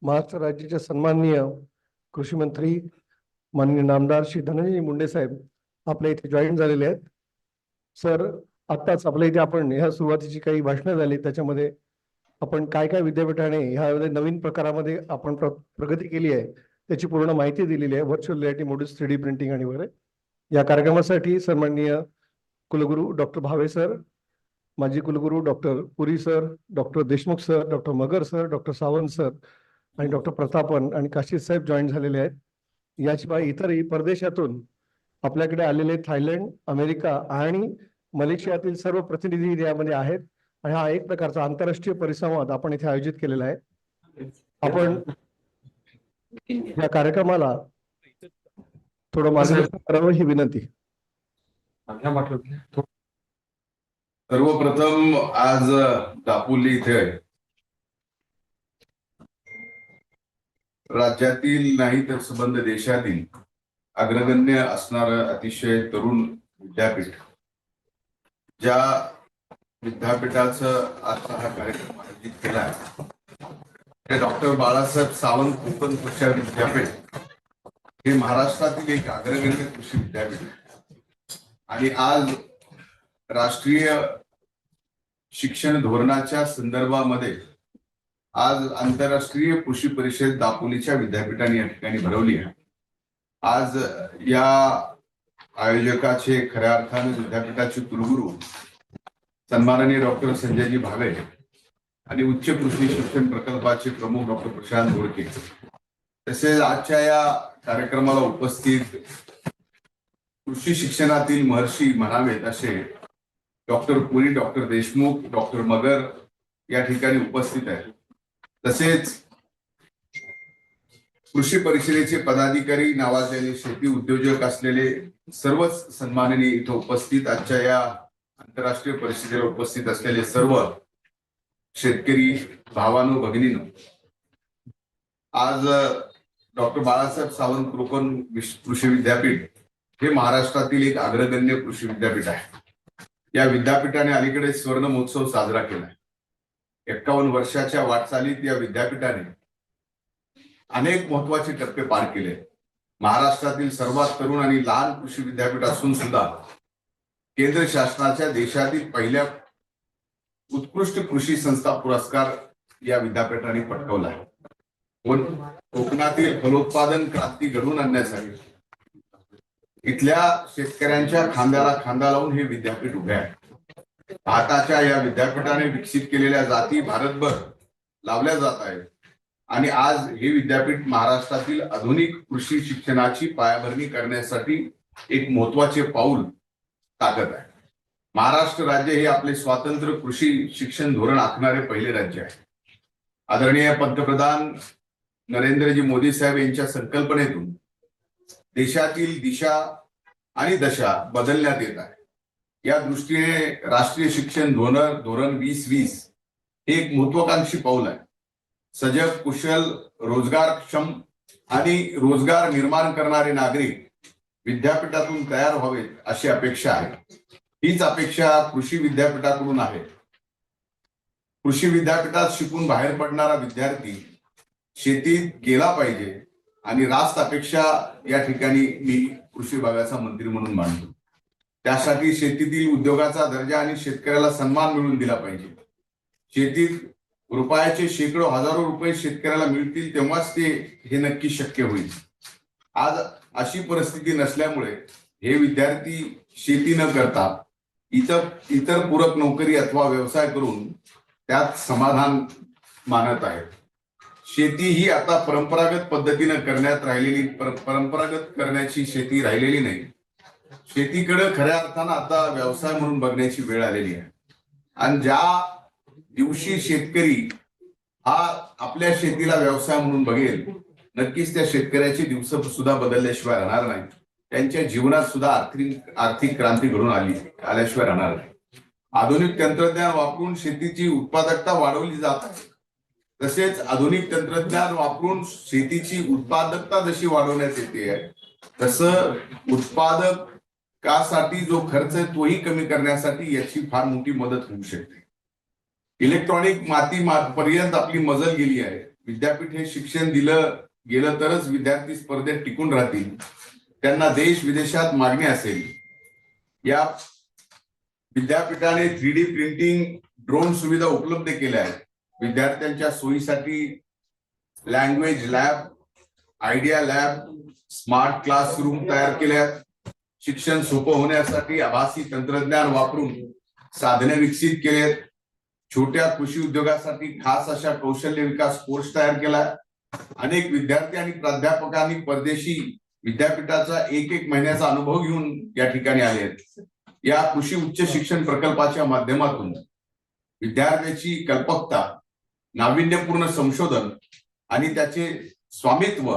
महाराष्ट्र राज्याचे सन्माननीय कृषी मंत्री माननीय नामदार श्री धनंजय मुंडे साहेब आपल्या इथे join झालेले आहेत. सर, आत्ताच आपल्या इथे आपण ह्या सुरुवातीची काही भाषणं झाली, त्याच्यामध्ये आपण काय काय विद्यापीठाने ह्या नवीन प्रकारामध्ये आपण प्रगती केली आहे त्याची पूर्ण माहिती दिलेली आहे. Virtual reality modules, 3D printing आणि वगैरे. या कार्यक्रमासाठी सन्माननीय कुलगुरू डॉक्टर भावे सर, माजी कुलगुरू doctor Puri sir, doctor Deshmukh sir, doctor मगर सर, डॉक्टर सावंत सर आणि डॉक्टर प्रतापन आणि काशीद साहेब जॉईन झालेले आहेत. याशिवाय इतरही परदेशातून आपल्याकडे आलेले थायलंड, अमेरिका आणि मलेशियातील सर्व प्रतिनिधी यामध्ये आहेत. आणि हा एक प्रकारचा आंतरराष्ट्रीय परिसंवाद आपण इथे आयोजित केलेला आहे. आपण या कार्यक्रमाला थोडं मार्गदर्शन करावं ही विनंती. सर्वप्रथम आज दापोली इथे राज्यातील नाही तर संबंध देशातील अग्रगण्य असणारं अतिशय तरुण विद्यापीठ, ज्या विद्यापीठाचं आजचा हा कार्यक्रम आयोजित केला आहे ते डॉक्टर बाळासाहेब सावंत कोकण कृषी विद्यापीठ हे महाराष्ट्रातील एक अग्रगण्य कृषी विद्यापीठ आहे. आणि आज राष्ट्रीय शिक्षण धोरणाच्या संदर्भामध्ये आज आंतरराष्ट्रीय कृषी परिषद दापोलीच्या विद्यापीठाने या ठिकाणी भरवली आहे. आज या आयोजकाचे खऱ्या अर्थाने विद्यापीठाचे कुलगुरू सन्माननीय डॉक्टर संजयजी भावे आणि उच्च कृषी शिक्षण प्रकल्पाचे प्रमुख डॉक्टर प्रशांत गोडके, तसेच आजच्या या कार्यक्रमाला उपस्थित कृषी शिक्षणातील महर्षी म्हणावेत असे doctor Puri, doctor Deshmukh, doctor मगर या ठिकाणी उपस्थित आहेत. तसेच कृषी परिषदेचे पदाधिकारी, नावाजलेले शेती उद्योजक असलेले सर्वच सन्माननीय इथं उपस्थित, आजच्या या आंतरराष्ट्रीय परिषदेला उपस्थित असलेले सर्व शेतकरी भावांनो, भगिनींनो, आज डॉक्टर बाळासाहेब सावंत कोकण कृषी विद्यापीठ हे महाराष्ट्रातील एक अग्रगण्य कृषी विद्यापीठ आहे. या विद्यापीठाने अलीकडे स्वर्ण महोत्सव साजरा केला. 51 वर्षाच्या वाटचालीत या विद्यापीठाने अनेक महत्वाचे टप्पे पार केले. महाराष्ट्रातील सर्वात तरुण आणि लहान कृषी विद्यापीठ असून सुद्धा केंद्र शासनाच्या देशातील पहिल्या उत्कृष्ट कृषी संस्था पुरस्कार या विद्यापीठाने पटकावला आहे. कोकणातील फलोत्पादन क्रांती घडवून आणण्यासाठी इथल्या शेतकऱ्यांच्या खांद्याला खांदा लावून हे विद्यापीठ उभे आहे. भारताच्या या विद्यापीठाने विकसित केलेल्या जाती भारतभर लावल्या जात आहेत. आणि आज हे विद्यापीठ महाराष्ट्रातील आधुनिक कृषी शिक्षणाची पायाभरणी करण्यासाठी एक महत्वाचे पाऊल टाकत आहे. महाराष्ट्र राज्य हे आपले स्वतंत्र कृषी शिक्षण धोरण आखणारे पहिले राज्य आहे. आदरणीय पंतप्रधान नरेंद्रजी मोदी साहेब यांच्या संकल्पनेतून देशातील दिशा आणि दशा बदलण्यात येत आहे. या दृष्टीने राष्ट्रीय शिक्षण धोरण 2020 हे एक महत्वाकांक्षी पाऊल आहे. सजग, कुशल, रोजगारक्षम आणि रोजगार निर्माण करणारे नागरिक विद्यापीठातून तयार व्हावेत अशी अपेक्षा आहे. हीच अपेक्षा कृषी विद्यापीठाकडून आहे. कृषी विद्यापीठात शिकून बाहेर पडणारा विद्यार्थी शेतीत गेला पाहिजे आणि रास्त अपेक्षा या ठिकाणी मी कृषी विभागाचा मंत्री म्हणून मांडतो. त्यासाठी शेतीतील उद्योगाचा दर्जा आणि शेतकऱ्याला सन्मान मिळवून दिला पाहिजे. शेतीत रुपयाचे शेकडो हजारो रुपये शेतकऱ्याला मिळतील तेव्हाच ते हे नक्की शक्य होईल. आज अशी परिस्थिती नसल्यामुळे हे विद्यार्थी शेती न करता इतर पूरक नोकरी अथवा व्यवसाय करून त्यात समाधान मानत आहेत. शेती ही आता परंपरागत पद्धतीने परंपरागत करण्याची शेती राहिलेली नाही. शेतीकडे खऱ्या अर्थानं आता व्यवसाय म्हणून बघण्याची वेळ आलेली आहे. आणि ज्या दिवशी शेतकरी हा आपल्या शेतीला व्यवसाय म्हणून बघेल नक्कीच त्या शेतकऱ्याचे दिवस सुद्धा बदलल्याशिवाय राहणार नाही. त्यांच्या जीवनात सुद्धा आर्थिक क्रांती घडून आल्याशिवाय राहणार नाही. आधुनिक तंत्रज्ञान वापरून शेतीची उत्पादकता वाढवली जात आहे. तसेच आधुनिक तंत्रज्ञान वापरून शेतीची उत्पादकता जशी वाढवण्यात येते तसं उत्पादकासाठी जो खर्च आहे तोही कमी करण्यासाठी याची फार मोठी मदत होऊ शकते. इलेक्ट्रॉनिक माती पर्यंत आपली मजल गेली आहे. विद्यापीठ हे शिक्षण दिलं गेलं तरच विद्यार्थी स्पर्धेत टिकून राहतील, त्यांना देश विदेशात मागणी असेल. या विद्यापीठाने 3D प्रिंटिंग, ड्रोन सुविधा उपलब्ध केल्या आहेत. विद्यार्थ्यांच्या सोयीसाठी language lab, idea lab, smart classroom तयार केल्यात. शिक्षण सोपं होण्यासाठी आभासी तंत्रज्ञान वापरून साधने विकसित केलेत. छोट्या कृषी उद्योगासाठी खास अशा कौशल्य विकास कोर्स तयार केला. अनेक विद्यार्थी आणि प्राध्यापकांनी परदेशी विद्यापीठाचा एक महिन्याचा अनुभव घेऊन या ठिकाणी आले आहेत. या कृषी उच्च शिक्षण प्रकल्पाच्या माध्यमातून विद्यार्थ्याची कल्पकता, नाविन्यपूर्ण संशोधन आणि त्याचे स्वामित्व,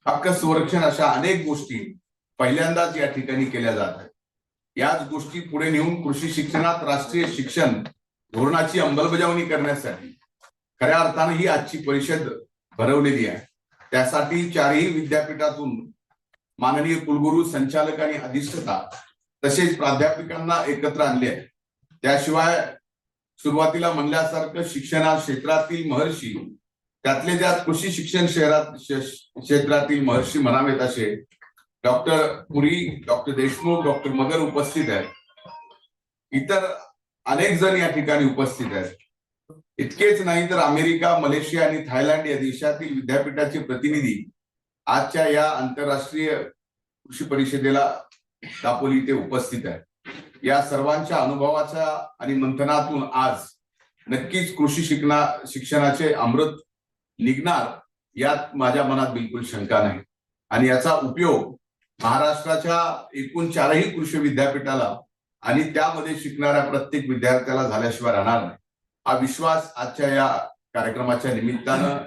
हक्क संरक्षण अशा अनेक गोष्टी पहिल्यांदाच या ठिकाणी केल्या जात आहेत. याच गोष्टी पुढे नेऊन कृषी शिक्षणात राष्ट्रीय शिक्षण धोरणाची अंमलबजावणी करण्यासाठी खऱ्या अर्थाने ही आजची परिषद भरवलेली आहे. त्यासाठी चारही विद्यापीठातून माननीय कुलगुरू, संचालक आणि अधिष्ठाता तसेच प्राध्यापकांना एकत्र आणले आहे. त्याशिवाय सुरुवातीला म्हणल्यासारखं शिक्षणा क्षेत्रातील महर्षी, त्यातले त्यात कृषी शिक्षण क्षेत्रातील महर्षी म्हणावेत असे doctor Puri, doctor Deshmukh, doctor मगर उपस्थित आहेत. इतर अनेक जण या ठिकाणी उपस्थित आहेत. इतकेच नाही तर अमेरिका, मलेशिया आणि थायलंड या देशातील विद्यापीठाचे प्रतिनिधी आजच्या या आंतरराष्ट्रीय कृषी परिषदेला दापोली इथे उपस्थित आहेत. या सर्वांच्या अनुभवाच्या आणि मंथनातून आज नक्कीच कृषी शिक्षणाचे अमृत निघणार यात माझ्या मनात बिलकुल शंका नाही. आणि याचा उपयोग महाराष्ट्राच्या एकूण चारही कृषी विद्यापीठाला आणि त्यामध्ये शिकणाऱ्या प्रत्येक विद्यार्थ्याला झाल्याशिवाय राहणार नाही. हा विश्वास आजच्या या कार्यक्रमाच्या निमित्तानं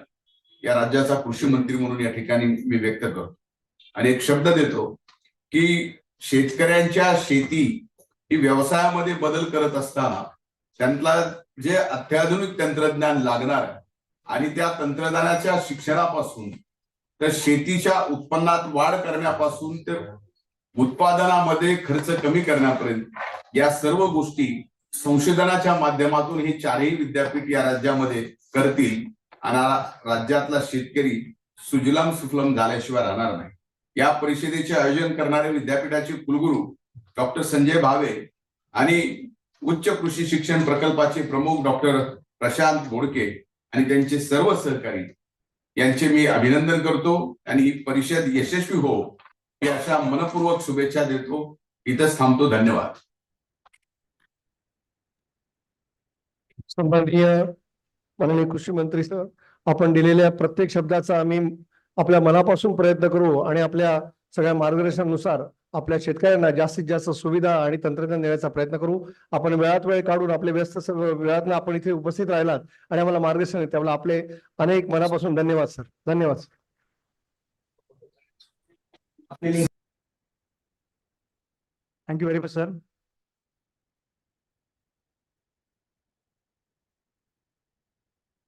या राज्याचा कृषी मंत्री म्हणून या ठिकाणी मी व्यक्त करतो आणि एक शब्द देतो की शेतकऱ्यांच्या शेती ही व्यवसायामध्ये बदल करत असताना त्यांना जे अत्याधुनिक तंत्रज्ञान लागणार आहे आणि त्या तंत्रज्ञानाच्या शिक्षणापासून तर शेतीच्या उत्पन्नात वाढ करण्यापासून तर उत्पादनामध्ये खर्च कमी करण्यापर्यंत या सर्व गोष्टी संशोधनाच्या माध्यमातून ही चारही विद्यापीठ या राज्यामध्ये करतील आणि राज्यातला शेतकरी सुजलाम सुफलाम झाल्याशिवाय राहणार नाही. या परिषदेचे आयोजन करणारे विद्यापीठाचे कुलगुरू डॉक्टर संजय भावे आणि उच्च कृषी शिक्षण प्रकल्पाचे प्रमुख डॉक्टर प्रशांत घोडके आणि त्यांचे सर्व सहकारी यांचे मी अभिनंदन करतो आणि ही परिषद यशस्वी हो ही अशा मनपूर्वक शुभेच्छा देतो. इथंच थांबतो. धन्यवाद. सन्माननीय माननीय कृषी मंत्री सर, आपण दिलेल्या प्रत्येक शब्दाचा आम्ही आपल्या मनापासून प्रयत्न करू आणि आपल्या सगळ्या मार्गदर्शनानुसार आपल्या शेतकऱ्यांना जास्तीत जास्त सुविधा आणि तंत्रज्ञान देण्याचा प्रयत्न करू. आपण वेळात वेळ काढून आपले व्यस्त सर्व वेळातनं आपण इथे उपस्थित राहिलात आणि आम्हाला मार्गदर्शन त्यामुळे आपले अनेक मनापासून धन्यवाद सर. धन्यवाद. Thank you very much, sir.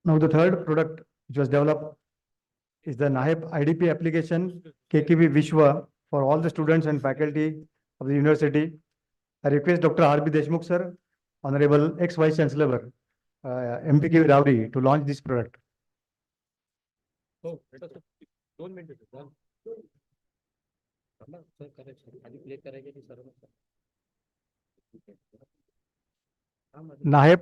Now the third product which was developed is the NAHEP IDP application KKB Vishwa for all the students and faculty of the university. I request Dr. R.B. Deshmukh sir, Honorable ex-Vice Chancellor, MPK Ravri to launch this product. NAHEP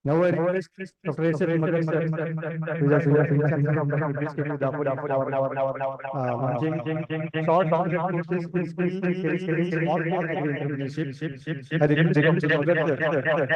Now I request Dr. S. Magar sir, who is a senior principal of Dr. BSK Dapur, launching short courses in skills, marketing and entrepreneurship. I request Dr. Magar sir to launch this.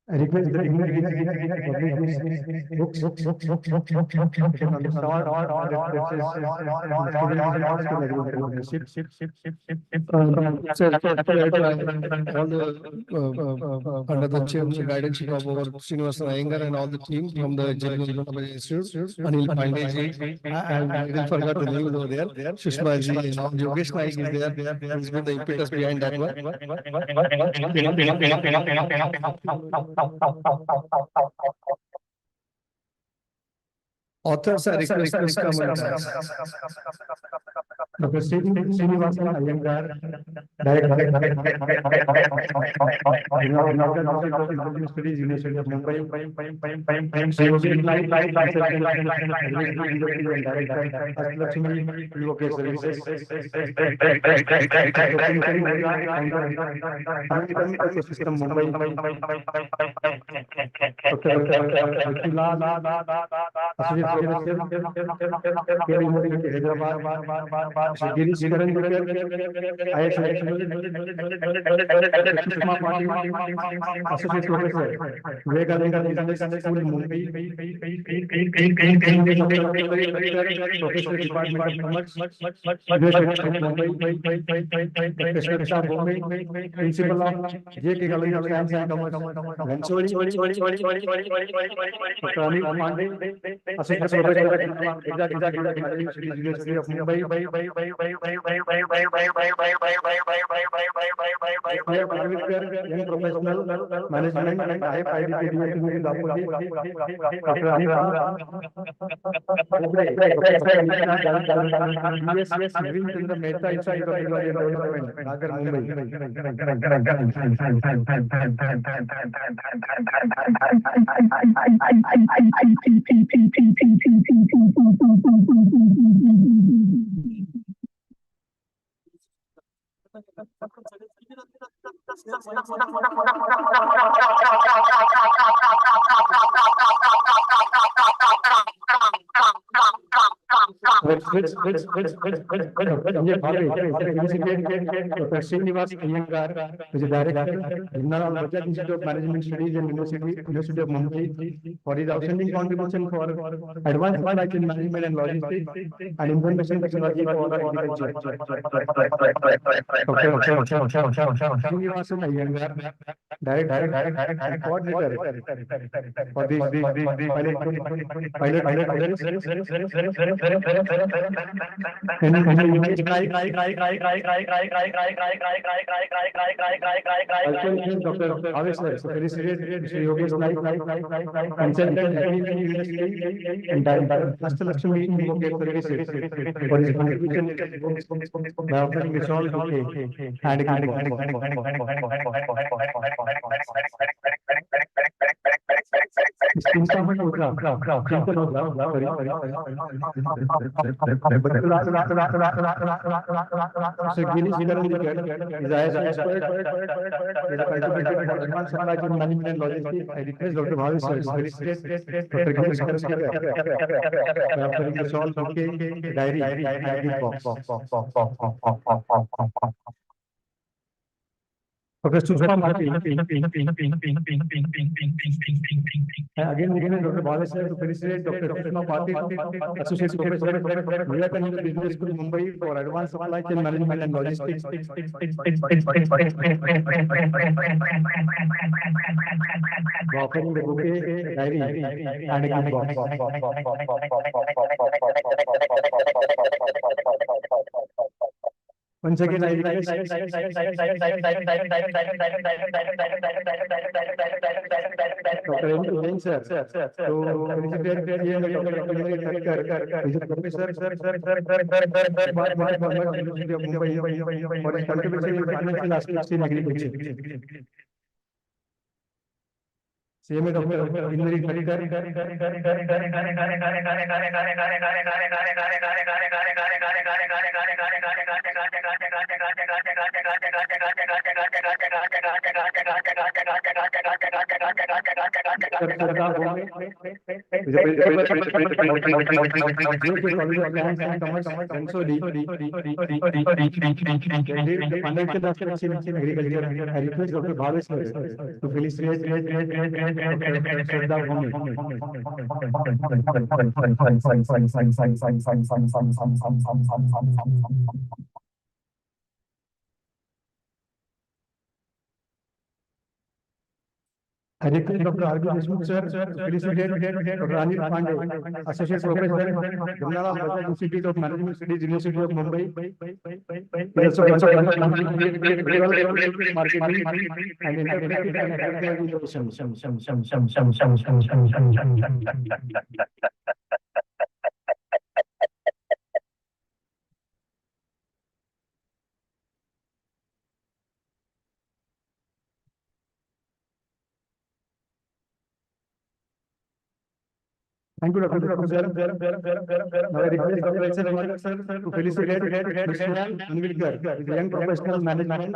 I request the Under the guidance of our Srinivasan Iyengar and all the team from the Institute, Anil Pandey I didn't forget the name over there. Sushma ji and Yogesh Naik is there. He's been the impetus behind that one. Authors are requested to come and Dr. Srinivasan Iyengar, Director, Studies, University of Mumbai, System Mumbai, Associate Professor, Vivekananda International School, Mumbai, Professor, Department of Commerce, University of Mumbai, Principal of JK College of Science and Commerce, Vensori, Dr. Anil Pandey, Associate Professor, University of Mumbai, young professional management and high IDP Srinivasan Iyengar, who is the Director, International Institute of Management Studies and University of Mumbai, for his outstanding contribution for advanced supply chain management and logistics and information technology for agriculture. Srinivasan Iyengar, Director and Coordinator for the pilot Dr. Avesar, Yogesh Naik, consultant industry and director, Astalakshmi Services, for his contribution by offering the shawl and Professor Sushma Bharti. Again, Dr. Bhavesar to felicitate Dr. Sushma Bharti, Associate Professor, Vivekananda Business School, Mumbai, for advanced supply chain management and logistics. Offering the bouquet, diary, and a gift box. Once again, I request Dr. M. Sir to felicitate PM Dr. Abhinay Thakkar, who is a professor University of Mumbai, for his contribution in financial aspects in agriculture. CMA Dr. Abhinay I request Dr. Bhavesh to felicitate I request Dr. R.B. Deshmukh sir to felicitate Dr. Anil Pandey, Associate Professor, Jamnala Bajaj Institute of Management Studies, University of Mumbai. He also marketing and interpretive and innovation. Thank you, Dr. Sir. Now I request Dr. S. Sir to felicitate Mr. Anvilkar, the young professional management,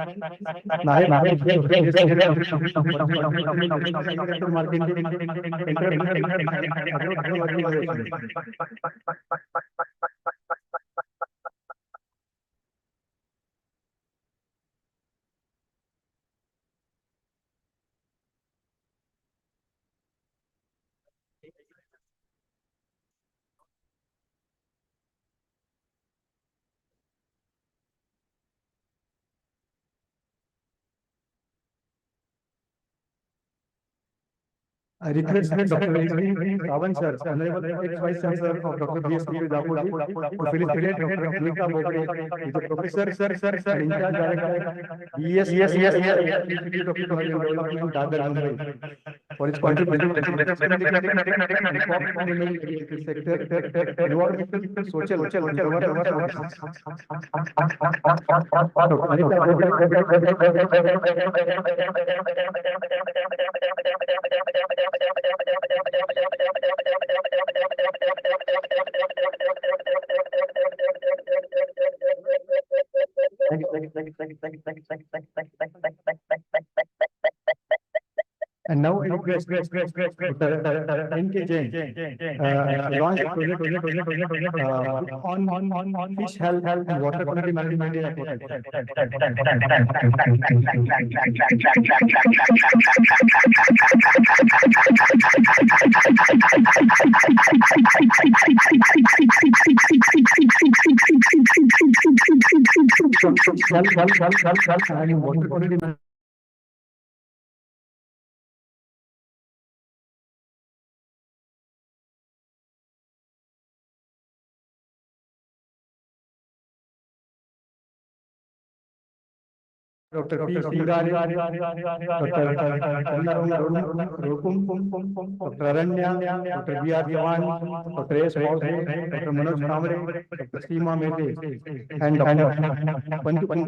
I request Dr. Savan sir, Honorable ex-Vice Chancellor of Dr. B.S.P. Dapoji, to felicitate Dr. Amrita Bogre, who is a professor and in charge director, Institute of Technology and Development, Dadar, Mumbai, for his contribution to the sector, environmental, social, and governance. And now I request Dr. N.K. Jain launch a project on fish health and water quality management in aquaculture. And water quality management. Dr. P. Singari, Dr. Rokum, Dr. Aranya, Dr. B.R. Jawan, Dr. S. Pausay, Dr. Manoj Kamre, Dr. Seema Mehte, and Dr. Pantu.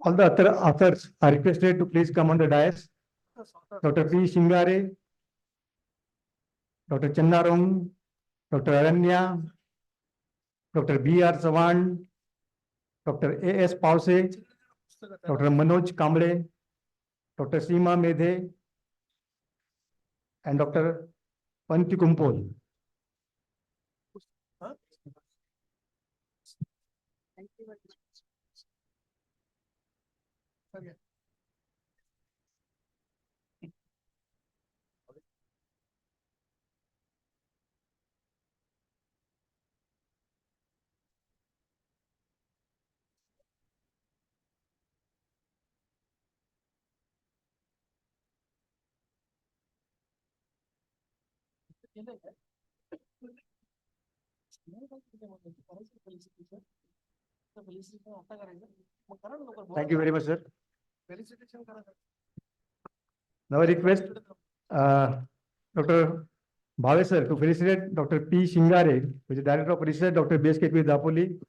All the other authors are requested to please come on the dais. Dr. P. Singare, Dr. Channarong, Dr. Aranya, Dr. B.R. Savan, Dr. A.S. Pause, Dr. Manoj Kamble, Dr. Seema Medhe, and Dr. Panti Kumpol. Thank you very much, sir. Now I request Dr. Bhave sir to felicitate Dr. P. Shingare, who is the Director of Research, Dr. BSKP Dapoli,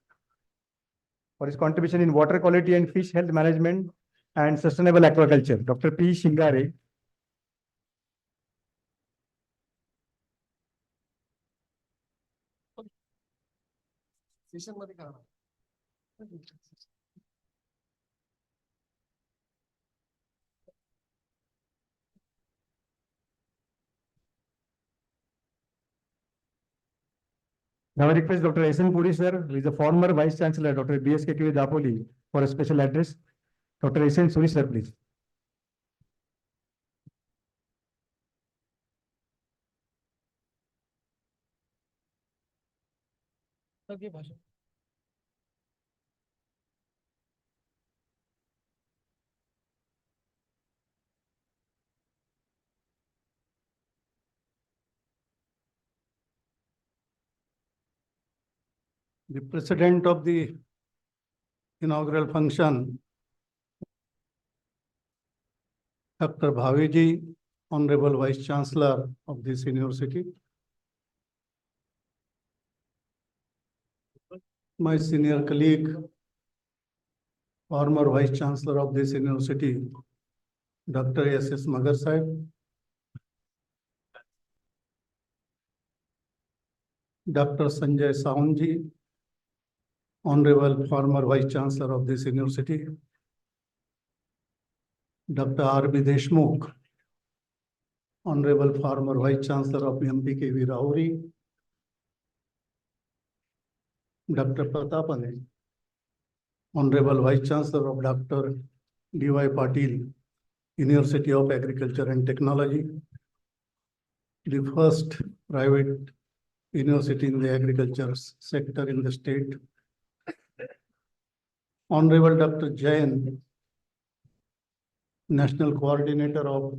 for his contribution in water quality and fish health management and sustainable aquaculture. Dr. P. Shingare. Now I request Dr. S.N. Puri sir, who is the former Vice Chancellor, Dr. BSKP Dapoli, for a special address. Dr. S.N. Suri sir, please. The president of the inaugural function, Dr. Bhaveji, Honorable Vice Chancellor of this university, my senior colleague, former Vice Chancellor of this university, Dr. S.S. Magar Sahib, Dr. Sanjay Saunji, Honorable former Vice Chancellor of this university, Dr. R.B. Deshmukh, Honorable former Vice Chancellor of MPKV Rauri, Dr. Pratapane, Honorable Vice Chancellor of Dr. D.Y. Patil, University of Agriculture and Technology, the first private university in the agriculture sector in the state. Honorable Dr. Jain, National Coordinator of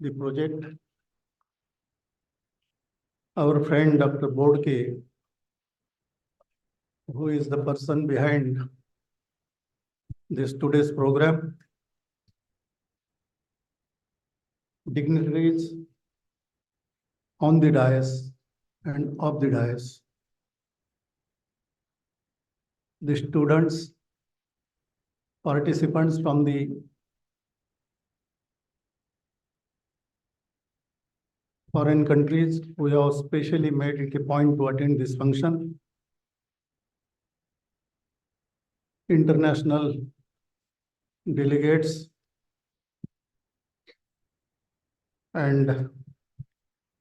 the project. Our friend Dr. Bodke, who is the person behind this today's program. Dignitaries on the dais and off the dais. The students, participants from the foreign countries who have specially made it a point to attend this function. International delegates and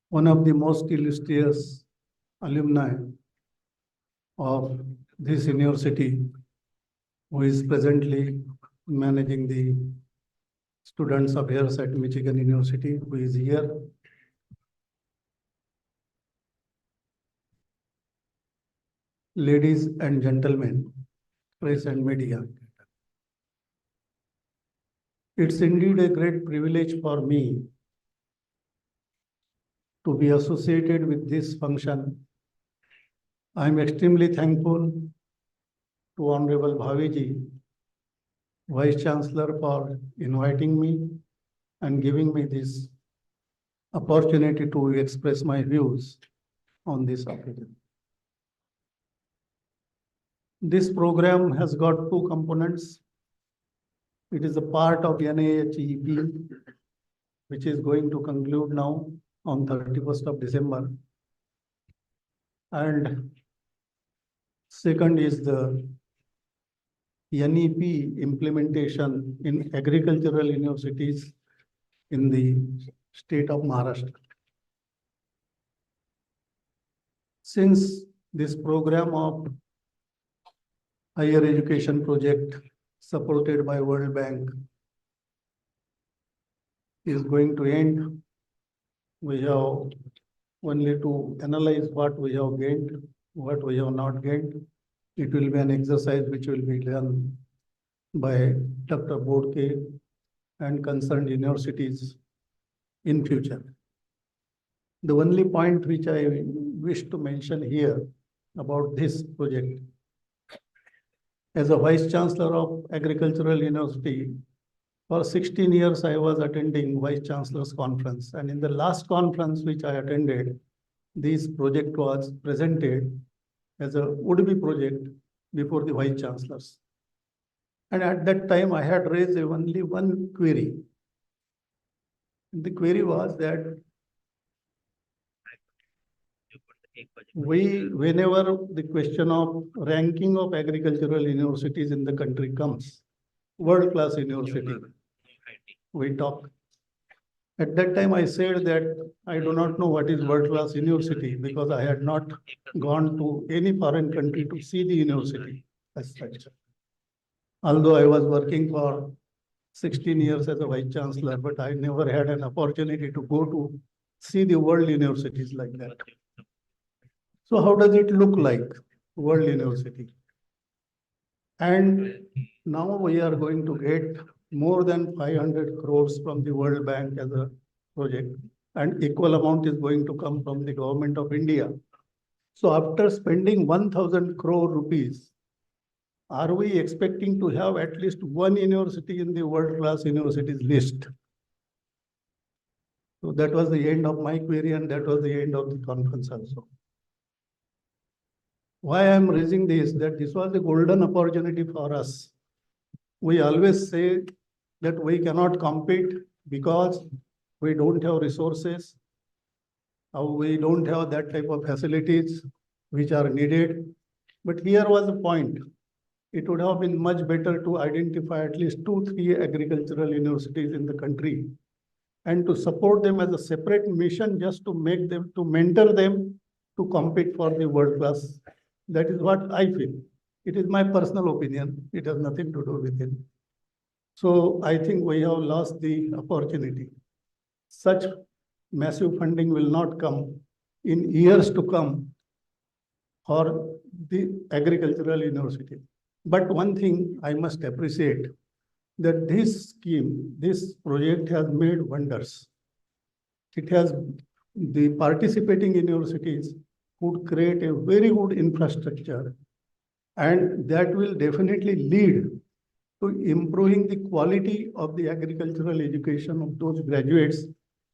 one of the most illustrious alumni of this university, who is presently managing the students affairs at Michigan University, who is here. Ladies and gentlemen, press and media. It's indeed a great privilege for me to be associated with this function. I'm extremely thankful to Honorable Bhaveji, Vice Chancellor, for inviting me and giving me this opportunity to express my views on this occasion. This program has got two components. It is a part of NIHEP, which is going to conclude now on 31st of December. And second is the NEP implementation in agricultural universities in the state of Maharashtra. Since this program of higher education project supported by World Bank is going to end, we have only to analyze what we have gained, what we have not gained. It will be an exercise which will be done by Dr. Bodke and concerned universities in future. The only point which I wish to mention here about this project, as a Vice Chancellor of Agricultural University, for 16 years I was attending Vice Chancellor's Conference, and in the last conference which I attended, this project was presented as a would-be project before the Vice Chancellors. And at that time, I had raised only one query. The query was that whenever the question of ranking of agricultural universities in the country comes, world-class university, we talk. At that time, I said that I do not know what is world-class university because I had not gone to any foreign country to see the university as such. Although I was working for 16 years as a Vice Chancellor, but I never had an opportunity to go to see the world universities like that. So how does it look like, world university? And now we are going to get more than 500 crores from the World Bank as a project, and equal amount is going to come from the government of India. So after spending 1,000 crore rupees, are we expecting to have at least one university in the world-class universities list? So that was the end of my query, and that was the end of the conference also. Why I am raising this, that this was a golden opportunity for us. We always say that we cannot compete because we don't have resources, or we don't have that type of facilities which are needed. But here was the point. It would have been much better to identify at least 2-3 agricultural universities in the country and to support them as a separate mission, just to make them, to mentor them to compete for the world class. That is what I feel. It is my personal opinion. It has nothing to do with it. So I think we have lost the opportunity. Such massive funding will not come in years to come for the agricultural university. But one thing I must appreciate, that this scheme, this project has made wonders. It has, the participating universities would create a very good infrastructure, and that will definitely lead to improving the quality of the agricultural education of those graduates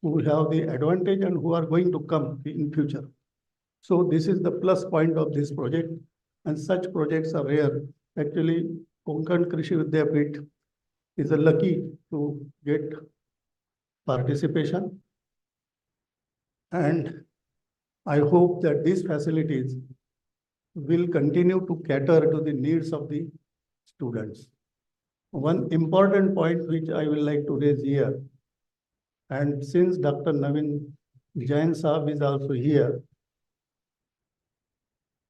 who have the advantage and who are going to come in future. So this is the plus point of this project, and such projects are rare. Actually, Konkan Krishi Vidyapit is a lucky to get participation. And I hope that these facilities will continue to cater to the needs of the students. One important point which I will like to raise here, and since Dr. Naveen Jain Saab is also here,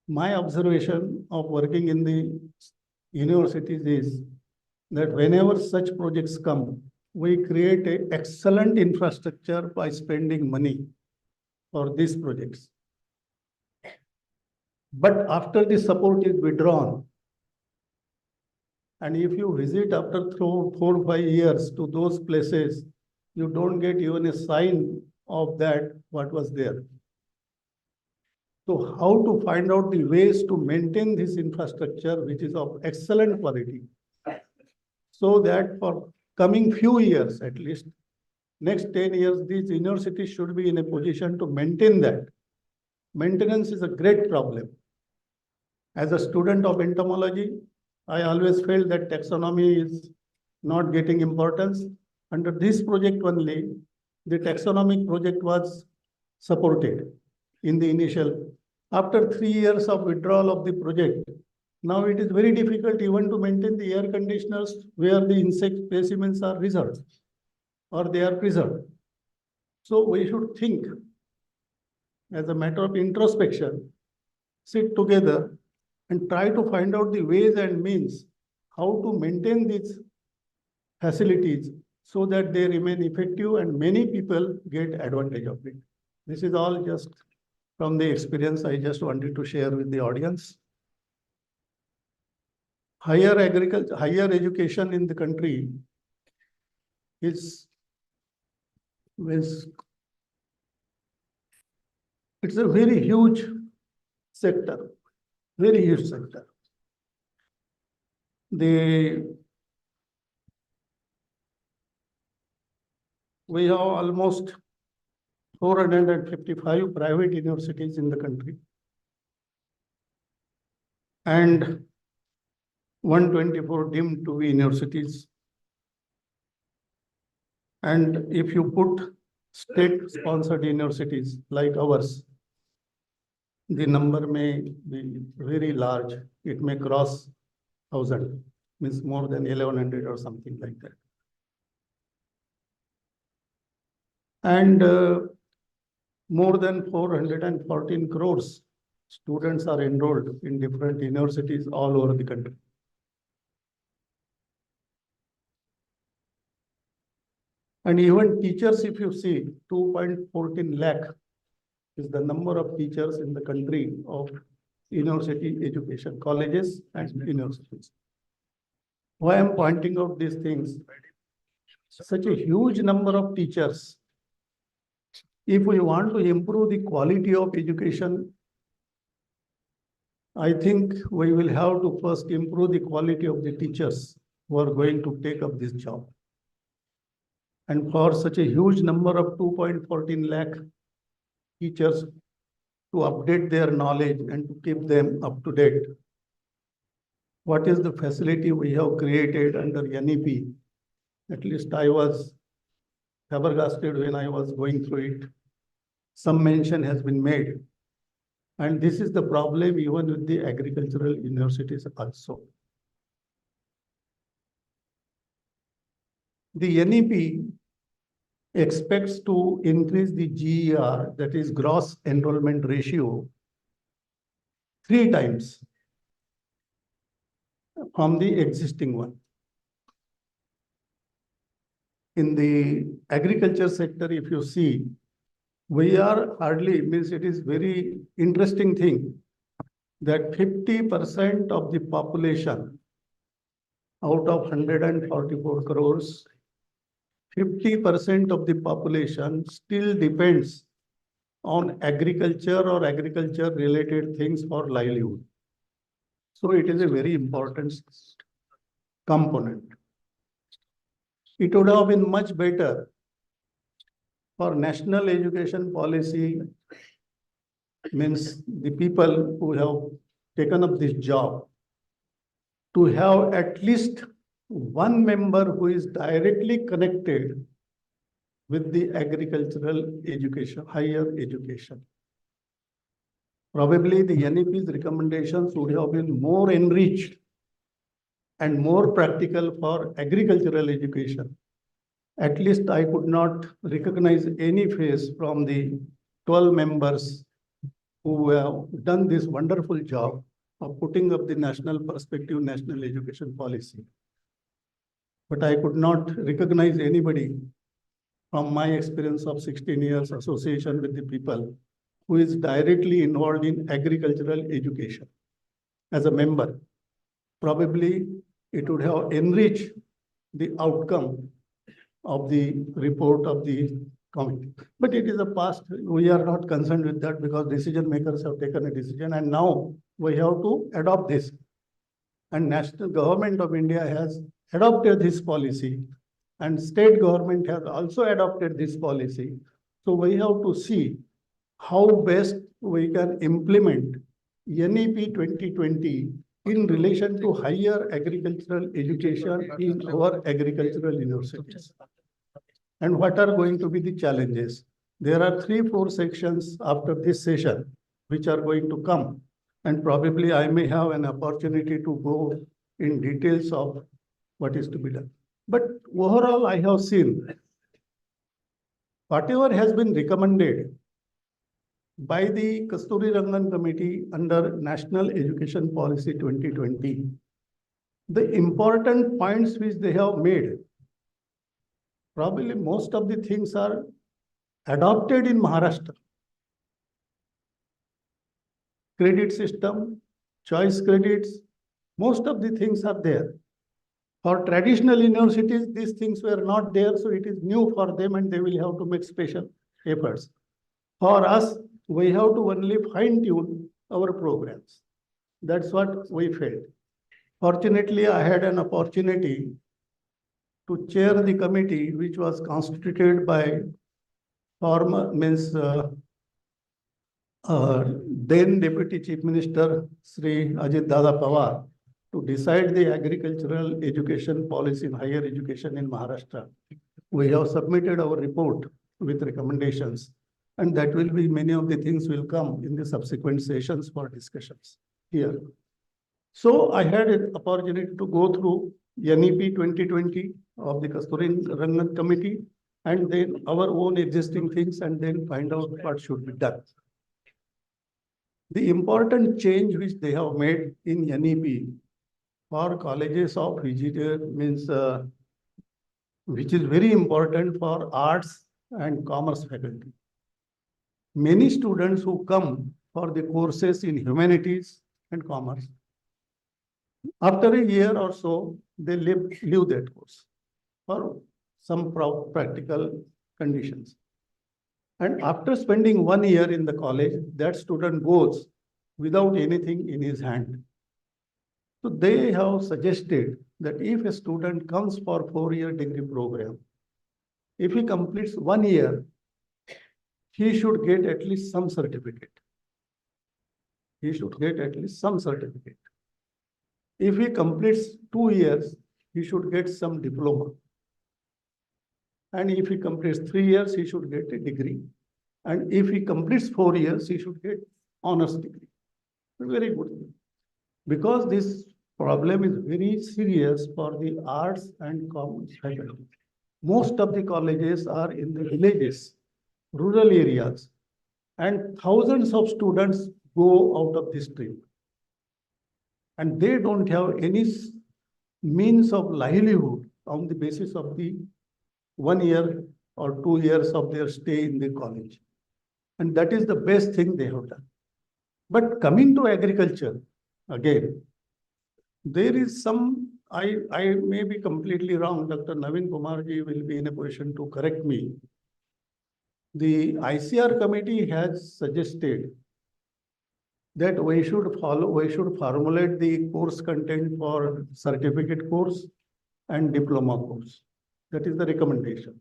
my observation of working in the universities is that whenever such projects come, we create an excellent infrastructure by spending money for these projects. But after the support is withdrawn, and if you visit after 4 or 5 years to those places, you don't get even a sign of that what was there. So how to find out the ways to maintain this infrastructure, which is of excellent quality, so that for coming few years, at least next 10 years, these universities should be in a position to maintain that. Maintenance is a great problem. As a student of entomology, I always felt that taxonomy is not getting importance. Under this project only, the taxonomic project was supported in the initial. After 3 years of withdrawal of the project, now it is very difficult even to maintain the air conditioners where the insect specimens are reserved or they are preserved. So we should think, as a matter of introspection, sit together and try to find out the ways and means how to maintain these facilities so that they remain effective and many people get advantage of it. This is all just from the experience I just wanted to share with the audience. Higher education in the country is It's a very huge sector, very huge sector. We have almost 455 private universities in the country and 124 deemed to be universities. And if you put state-sponsored universities like ours, the number may be very large. It may cross 1,000, means more than 1,100 or something like that. And more than 414 crores students are enrolled in different universities all over the country. And even teachers, if you see, 2.14 lakh is the number of teachers in the country of university education, colleges and universities. Why I'm pointing out these things? Such a huge number of teachers. If we want to improve the quality of education, I think we will have to first improve the quality of the teachers who are going to take up this job. And for such a huge number of 2.14 lakh teachers to update their knowledge and to keep them up to date, what is the facility we have created under NEP? At least I was flabbergasted when I was going through it. Some mention has been made. And this is the problem even with the agricultural universities also. The NEP expects to increase the GER, that is gross enrollment ratio, 3 times from the existing one. In the agriculture sector, if you see, we are hardly, means it is very interesting thing that 50% of the population out of 144 crores, 50% of the population still depends on agriculture or agriculture related things for livelihood. So it is a very important component. It would have been much better for national education policy, means the people who have taken up this job, to have at least one member who is directly connected with the agricultural education, higher education. Probably the NEP's recommendations would have been more enriched and more practical for agricultural education. At least I could not recognize any face from the 12 members who have done this wonderful job of putting up the national perspective, national education policy. But I could not recognize anybody from my experience of 16 years association with the people who is directly involved in agricultural education as a member. Probably it would have enriched the outcome of the report of the committee. But it is a past. We are not concerned with that because decision makers have taken a decision and now we have to adopt this. And national government of India has adopted this policy and state government has also adopted this policy. So we have to see how best we can implement NEP 2020 in relation to higher agricultural education in our agricultural universities. And what are going to be the challenges? There are 3-4 sections after this session which are going to come. And probably I may have an opportunity to go in details of what is to be done. But overall, I have seen whatever has been recommended by the Kasturi Rangan Committee under National Education Policy 2020, the important points which they have made, probably most of the things are adopted in Maharashtra. Credit system, choice credits, most of the things are there. For traditional universities, these things were not there, so it is new for them and they will have to make special efforts. For us, we have to only fine tune our programs. That's what we felt. Fortunately, I had an opportunity to chair the committee which was constituted by former then Deputy Chief Minister Sri Ajit Dada Pawar to decide the agricultural education policy in higher education in Maharashtra. We have submitted our report with recommendations, and that will be many of the things will come in the subsequent sessions for discussions here. So I had an opportunity to go through NEP 2020 of the Kasturi Rangan Committee, and then our own existing things, and then find out what should be done. The important change which they have made in NEP for colleges of means which is very important for arts and commerce faculty. Many students who come for the courses in humanities and commerce, after a year or so, they leave that course for some practical conditions. And after spending 1 year in the college, that student goes without anything in his hand. So they have suggested that if a student comes for 4-year degree program, if he completes 1 year, he should get at least some certificate. He should get at least some certificate. If he completes 2 years, he should get some diploma. And if he completes 3 years, he should get a degree. And if he completes 4 years, he should get honors degree. Very good. Because this problem is very serious for the arts and commerce faculty. Most of the colleges are in the villages, rural areas, and thousands of students go out of this stream. And they don't have any means of livelihood on the basis of the 1 year or 2 years of their stay in the college. And that is the best thing they have done. But coming to agriculture, again, there is some, I may be completely wrong, Dr. Naveen Kumarji will be in a position to correct me. The ICR committee has suggested that we should formulate the course content for certificate course and diploma course. That is the recommendation.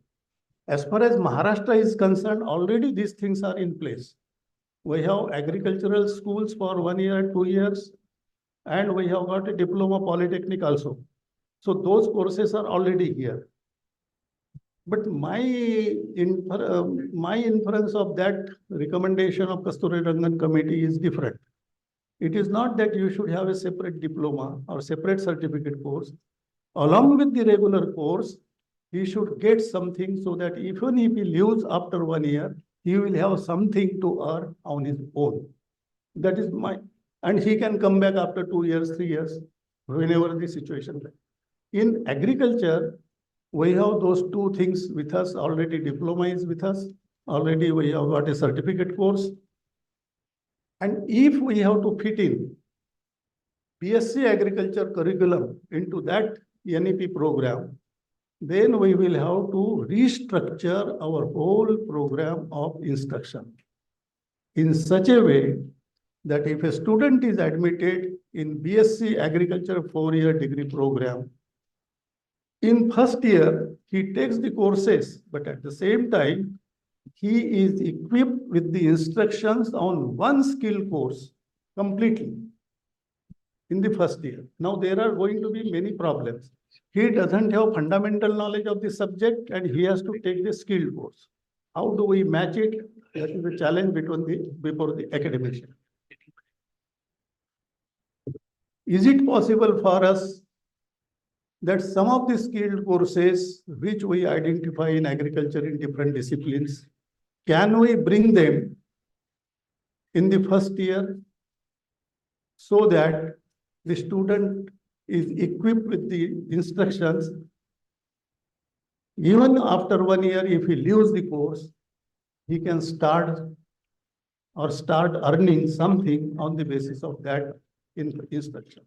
As far as Maharashtra is concerned, already these things are in place. We have agricultural schools for 1 year, 2 years, and we have got a diploma polytechnic also. So those courses are already here. But my inference of that recommendation of Kasturi Rangan committee is different. It is not that you should have a separate diploma or separate certificate course. Along with the regular course, he should get something so that even if he leaves after 1 year, he will have something to earn on his own. That is and he can come back after 2 years, 3 years, whenever the situation. In agriculture, we have those two things with us already. Diploma is with us. Already we have got a certificate course. And if we have to fit in BSc agriculture curriculum into that NEP program, then we will have to restructure our whole program of instruction in such a way that if a student is admitted in BSc agriculture 4-year degree program, in first year, he takes the courses, but at the same time, he is equipped with the instructions on one skill course completely in the first year. Now, there are going to be many problems. He doesn't have fundamental knowledge of the subject and he has to take the skill course. How do we match it? That is the challenge before the academician. Is it possible for us that some of the skilled courses which we identify in agriculture in different disciplines, can we bring them in the first year so that the student is equipped with the instructions? Even after 1 year, if he leaves the course, he can start earning something on the basis of that instruction.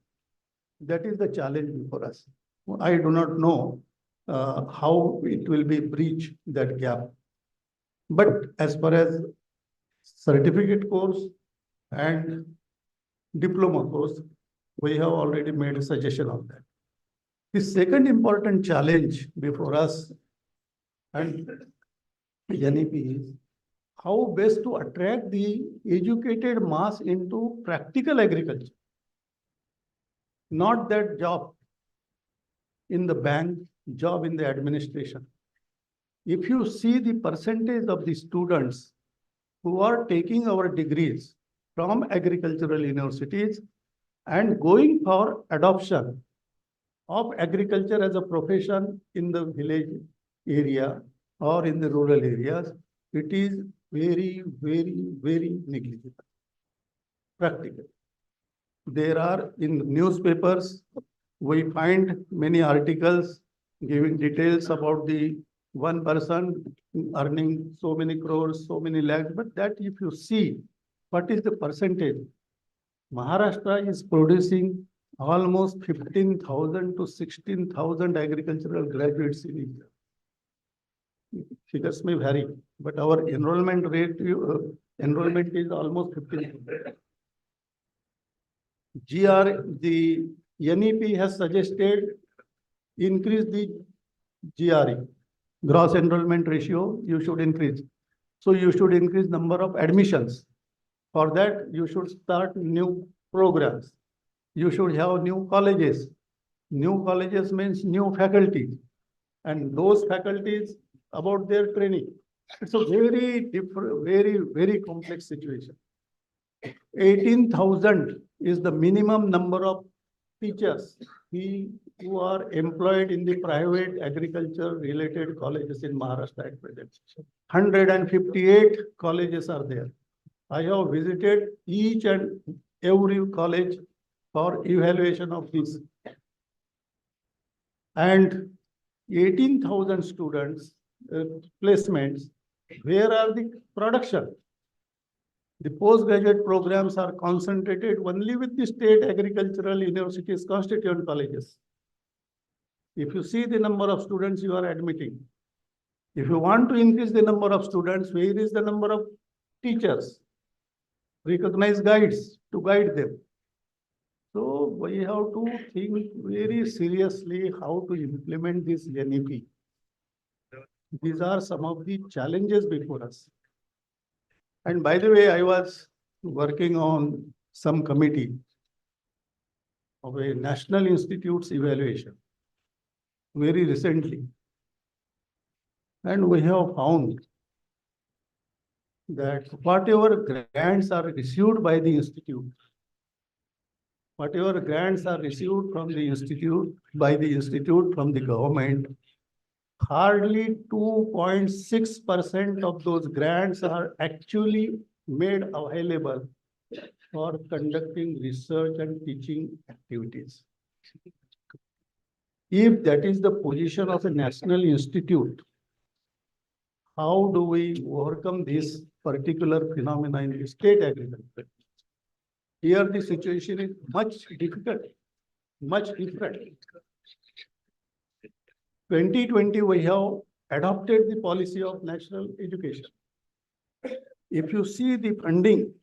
That is the challenge before us. I do not know how it will be breach that gap. But as far as certificate course and diploma course. We have already made a suggestion on that. The second important challenge before us and NEP is how best to attract the educated mass into practical agriculture. Not that job in the bank, job in the administration. If you see the percentage of the students who are taking our degrees from agricultural universities and going for adoption of agriculture as a profession in the village area or in the rural areas, it is very, very, very negligible. Practical. There are in newspapers, we find many articles giving details about the one person earning so many crores, so many lakhs, but that if you see what is the percentage, Maharashtra is producing almost 15,000 to 16,000 agricultural graduates in India. Figures may vary, but our enrollment rate, enrollment is almost 15,000. The NEP has suggested increase the GRE, gross enrollment ratio, you should increase. So you should increase number of admissions. For that, you should start new programs. You should have new colleges. New colleges means new faculties. And those faculties about their training. It's a very different, very, very complex situation. 18,000 is the minimum number of teachers who are employed in the private agriculture related colleges in Maharashtra at present. 158 colleges are there. I have visited each and every college for evaluation of this. And 18,000 students placements, where are the production? The postgraduate programs are concentrated only with the state agricultural universities, constituent colleges. If you see the number of students you are admitting, if you want to increase the number of students, where is the number of teachers? Recognize guides to guide them. So we have to think very seriously how to implement this NEP. These are some of the challenges before us. And by the way, I was working on some committee of a National Institute's evaluation very recently. And we have found that whatever grants are received by the institute, whatever grants are received from the institute, by the institute from the government, hardly 2.6% of those grants are actually made available for conducting research and teaching activities. If that is the position of a national institute, how do we overcome this particular phenomena in the state agriculture? Here the situation is much difficult, much different. 2020, we have adopted the policy of national education. If you see the funding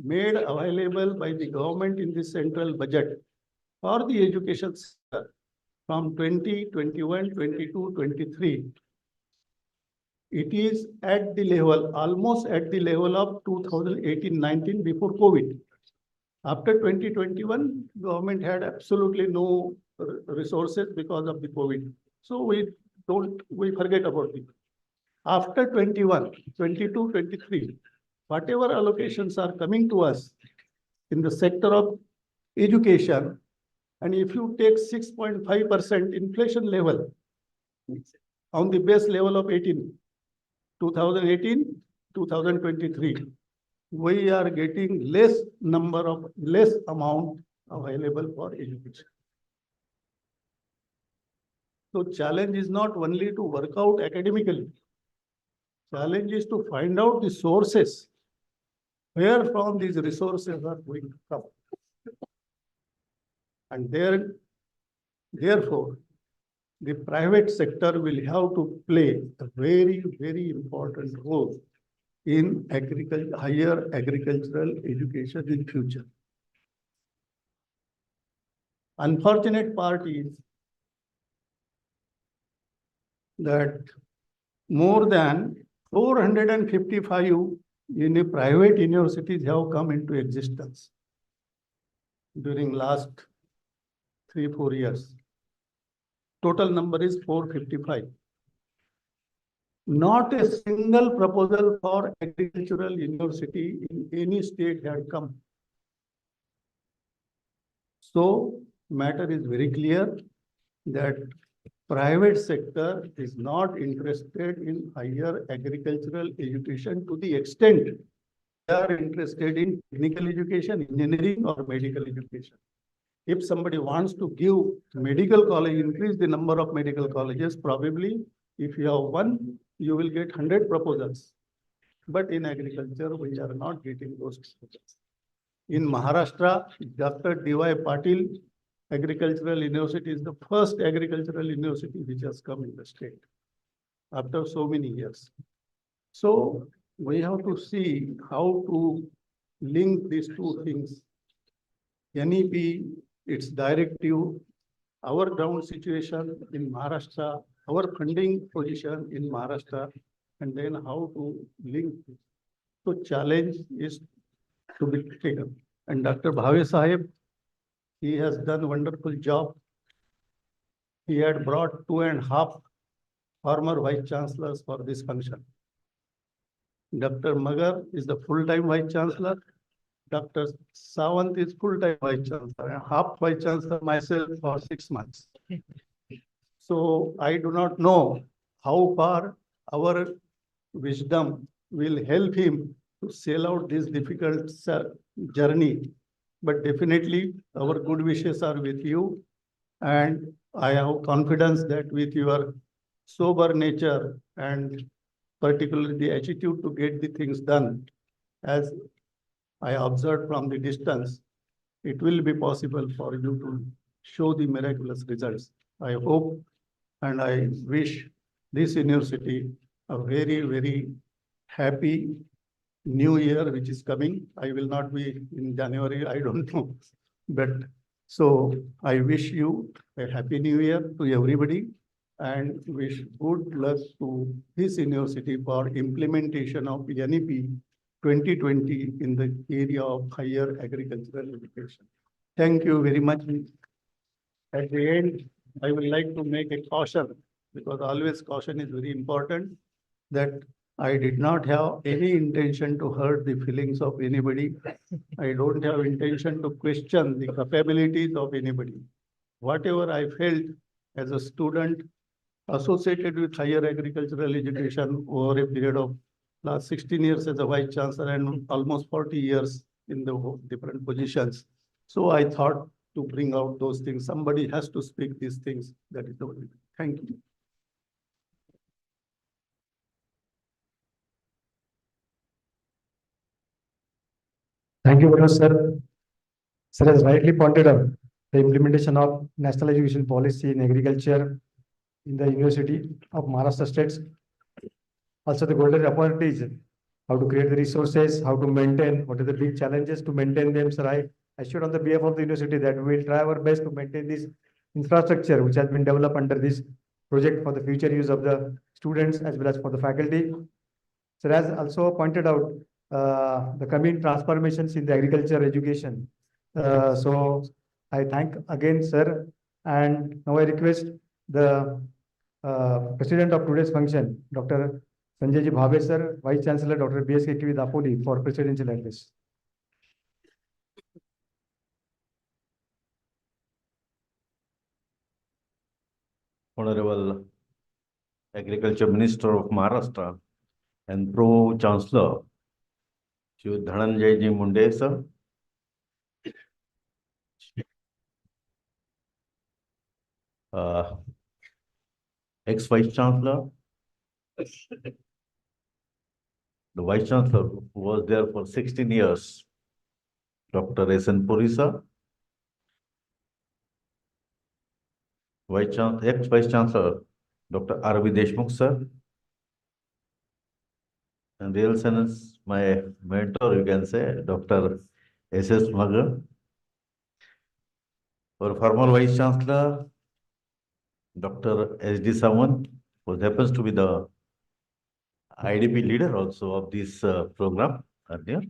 made available by the government in the central budget for the education sector from 2021, 22, 23, it is at the level, almost at the level of 2018-19 before COVID. After 2021, government had absolutely no resources because of the COVID. So we forget about it. After 21, 22, 23, whatever allocations are coming to us in the sector of education, and if you take 6.5% inflation level on the base level of 2018, 2023, we are getting less amount available for education. So challenge is not only to work out academically. Challenge is to find out the sources, where from these resources are going to come. And therefore, the private sector will have to play a very, very important role in agriculture, higher agricultural education in future. Unfortunate part is that more than 455 private universities have come into existence during last 3-4 years. Total number is 455. Not a single proposal for agricultural university in any state had come. So matter is very clear that private sector is not interested in higher agricultural education to the extent they are interested in technical education, engineering or medical education. If somebody wants to give medical college, increase the number of medical colleges, probably if you have one, you will get 100 proposals. But in agriculture, we are not getting those proposals. In Maharashtra, Dr. D.Y. Patil Agricultural University is the first agricultural university which has come in the state after so many years. So we have to see how to link these two things. NEP, its directive, our ground situation in Maharashtra, our funding position in Maharashtra, and then how to link. So challenge is to be taken. And Dr. Bhave Sahib, he has done a wonderful job. He had brought 2.5 former vice chancellors for this function. Dr. Magar is the full-time vice chancellor. Dr. Sawant is full-time vice chancellor and half vice chancellor myself for 6 months. So I do not know how far our wisdom will help him to sail out this difficult journey. But definitely our good wishes are with you. And I have confidence that with your sober nature and particularly the attitude to get the things done, as I observed from the distance, it will be possible for you to show the miraculous results. I hope and I wish this university a very, very happy new year which is coming. I will not be in January, I don't know. But so I wish you a happy new year to everybody and wish good luck to this university for implementation of NEP 2020 in the area of higher agricultural education. Thank you very much. At the end, I would like to make a caution, because always caution is very important, that I did not have any intention to hurt the feelings of anybody. I don't have intention to question the capabilities of anybody. Whatever I felt as a student associated with higher agricultural education over a period of last 16 years as a vice chancellor and almost 40 years in the different positions. So I thought to bring out those things. Somebody has to speak these things. That is the only thing. Thank you. Thank you very much, sir. Sir has rightly pointed out the implementation of national education policy in agriculture in the University of Maharashtra states. Also, the golden opportunity is how to create the resources, how to maintain, what are the big challenges to maintain them. Sir, I assured on the behalf of the university that we will try our best to maintain this infrastructure which has been developed under this project for the future use of the students as well as for the faculty. Sir has also pointed out the coming transformations in the agriculture education. So I thank again, sir, and now I request the president of today's function, Dr. Sanjay Bhave, sir, Vice Chancellor, Dr. B.S.K. Dapoli, for presidential address. Honorable Agriculture Minister of Maharashtra and Pro Chancellor, Shri Dhananjay Ji Munde, sir. Ex-Vice Chancellor, the Vice Chancellor who was there for 16 years, Dr. S.N. Puri, sir. Ex-Vice Chancellor, Dr. R.V. Deshmukh, sir. in real sense, my mentor, you can say, Dr. S.S. Magar, our former Vice Chancellor, Dr. S.D. Sawant, who happens to be the IDP leader also of this program earlier,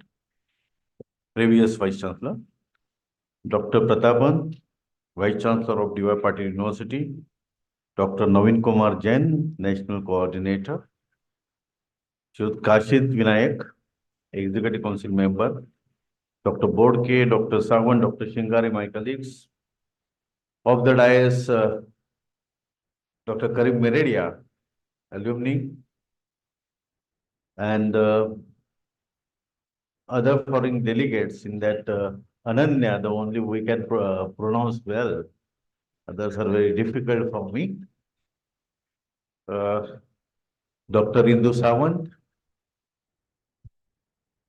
previous Vice Chancellor, Dr. Pratapan, Vice Chancellor of DY Patil University, Dr. Naveen Kumar Jain, National Coordinator, Shri Kashid Vinayak, Executive Council Member, Dr. Bodke, Dr. Sawan, Dr. Shingari, my colleagues. Of the dais, Dr. Karim Meredia, alumni, and other foreign delegates in that Ananya, the only we can pronounce well. Others are very difficult for me. Dr. Indu Sawant,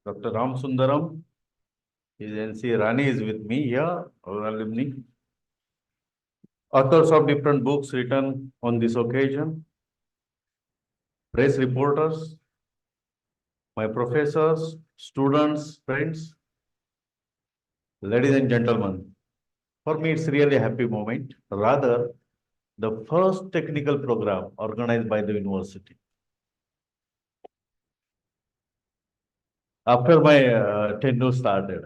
Dr. Ram Sundaram, his NC Rani is with me here, our alumni. Authors of different books written on this occasion, press reporters, my professors, students, friends, ladies and gentlemen. For me, it's really a happy moment. Rather, the first technical program organized by the university. After my tenure started.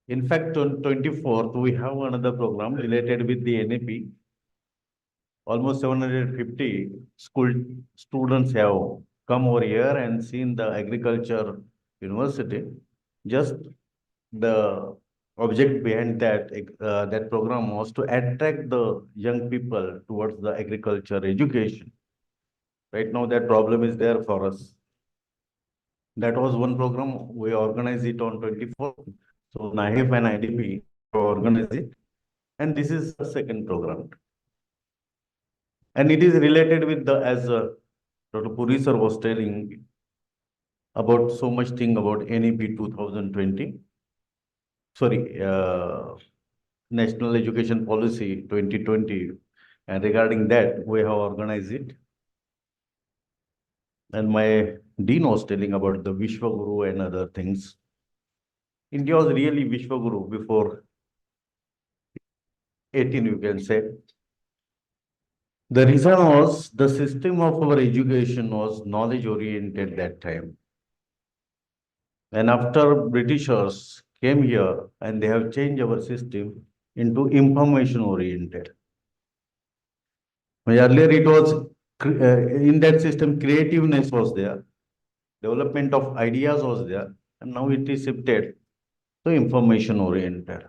In fact, on 24th, we have another program related with the NEP. Almost 750 school students have come over here and seen the agriculture university. Just the object behind that program was to attract the young people towards the agriculture education. Right now, that problem is there for us. That was one program. We organized it on 24th. So NAHEP and IDP organized it. And this is the second program. And it is related with the, as Dr. Puri sir was telling about so much thing about NEP 2020. Sorry, National Education Policy 2020. And regarding that, we have organized it. And my dean was telling about the Vishwaguru and other things. India was really Vishwaguru before 18, you can say. The reason was the system of our education was knowledge oriented that time. And after Britishers came here and they have changed our system into information oriented. Earlier it was in that system, creativeness was there, development of ideas was there, and now it is shifted to information oriented.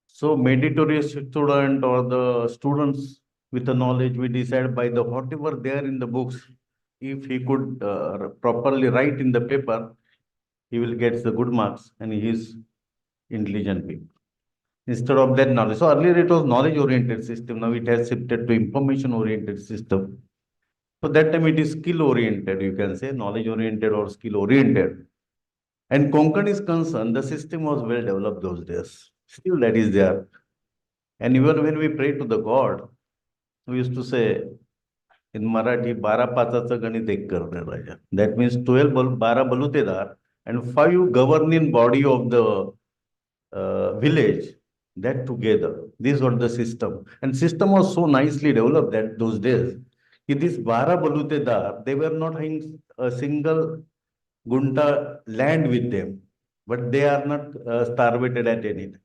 So mandatory student or the students with the knowledge, we decide by the whatever there in the books, if he could properly write in the paper, he will get the good marks and he is intelligent people. Instead of that knowledge. So earlier it was knowledge oriented system. Now it has shifted to information oriented system. So that time it is skill oriented, you can say knowledge oriented or skill oriented. And Konkan is concerned, the system was well developed those days. Still that is there. And even when we pray to the God, we used to say in Marathi, 12 पाचाचं गणित एक करणे राजा. That means 12 balutedar and 5 governing body of the village, that together. This was the system. And system was so nicely developed that those days. This 12 balutedar, they were not having a single gunta land with them, but they are not starved at any time.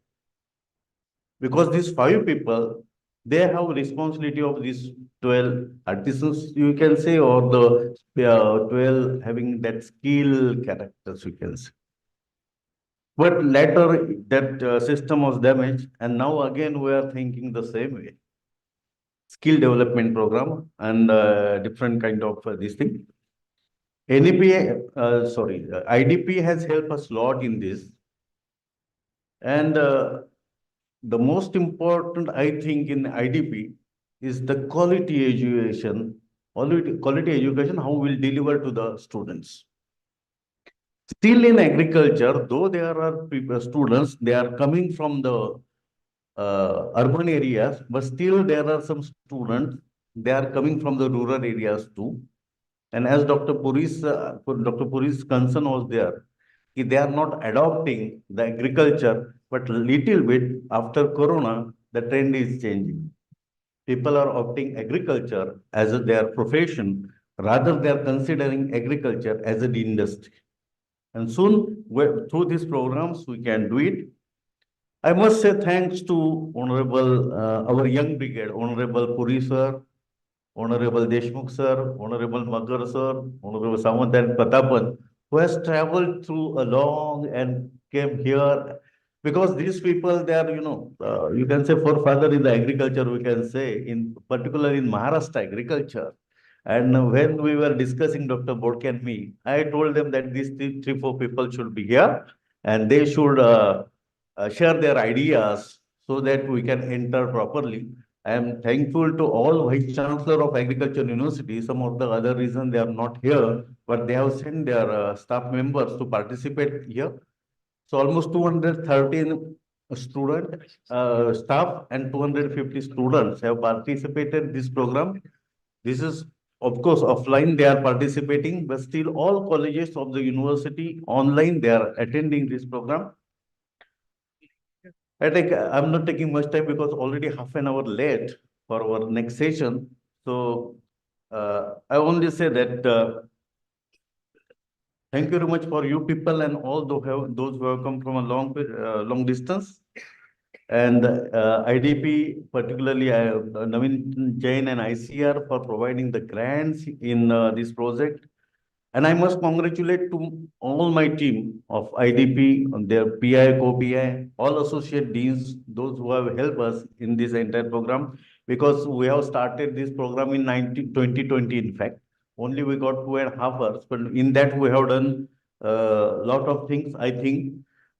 Because these 5 people, they have responsibility of these 12 artisans, you can say, or the 12 having that skill characters, you can say. But later that system was damaged, and now again we are thinking the same way. Skill development program and different kind of this thing. IDP has helped us a lot in this. And the most important, I think, in IDP is the quality education, how we'll deliver to the students. Still in agriculture, though there are people, students, they are coming from the urban areas, but still there are some students, they are coming from the rural areas too. And as Dr. Puri's concern was there, they are not adopting the agriculture, but little bit after Corona, the trend is changing. People are opting agriculture as their profession, rather they are considering agriculture as an industry. And soon, through these programs, we can do it. I must say thanks to Honorable, our young brigade, Honorable Puri sir, Honorable Deshmukh sir, Honorable Magar sir, Honorable Samant and Pratapan, who has traveled through a long and came here. Because these people, they are, you can say forefather in the agriculture, we can say, in particular in Maharashtra agriculture. And when we were discussing Dr. Bodke and me, I told them that these three, four people should be here and they should share their ideas so that we can enter properly. I am thankful to all Vice Chancellor of Agriculture University. Some of the other reasons they are not here, but they have sent their staff members to participate here. So almost 213 student staff and 250 students have participated in this program. This is, of course, offline they are participating, but still all colleges of the university online they are attending this program. I'm not taking much time because already half an hour late for our next session. So I only say that thank you very much for you people and all those who have come from a long distance. And IDP, particularly Naveen Jain and ICR for providing the grants in this project. And I must congratulate to all my team of IDP, their PI, co-PI, all associate deans, those who have helped us in this entire program, because we have started this program in 2020, in fact. Only we got 2.5 hours, but in that we have done a lot of things, I think.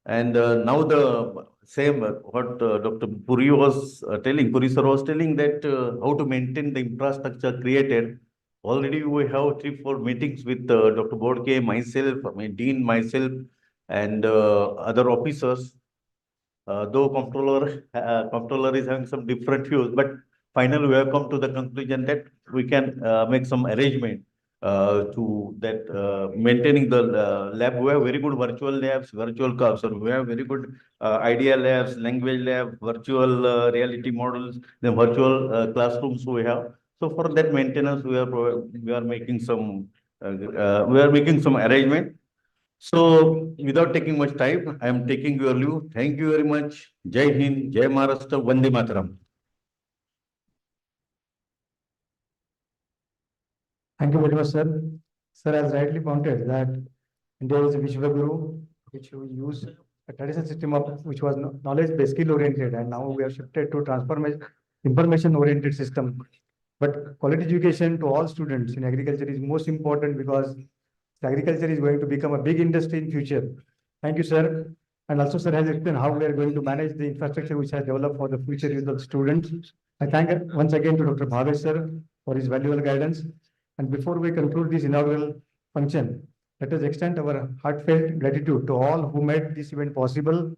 And now the same, what Dr. Puri was Puri sir was telling that how to maintain the infrastructure created. Already we have 3-4 meetings with Dr. Bodke, myself, my dean, myself, and other officers. Though comptroller is having some different views, but finally we have come to the conclusion that we can make some arrangement to that maintaining the lab. We have very good virtual labs, virtual clubs, so we have very good idea labs, language lab, virtual reality models, the virtual classrooms we have. So for that maintenance, we are making some arrangement. So without taking much time, I am taking your leave. Thank you very much. Jai Hind, Jai Maharashtra, Vande Mataram. Thank you very much, sir. Sir has rightly pointed that India is a Vishwaguru, which we use a traditional system of which was knowledge-based, skill-oriented, and now we have shifted to transformation, information-oriented system. But quality education to all students in agriculture is most important because agriculture is going to become a big industry in future. Thank you, sir. And also, sir has explained how we are going to manage the infrastructure which has developed for the future use of students. I thank once again to Dr. Bhavesh, sir, for his valuable guidance. And before we conclude this inaugural function, let us extend our heartfelt gratitude to all who made this event possible,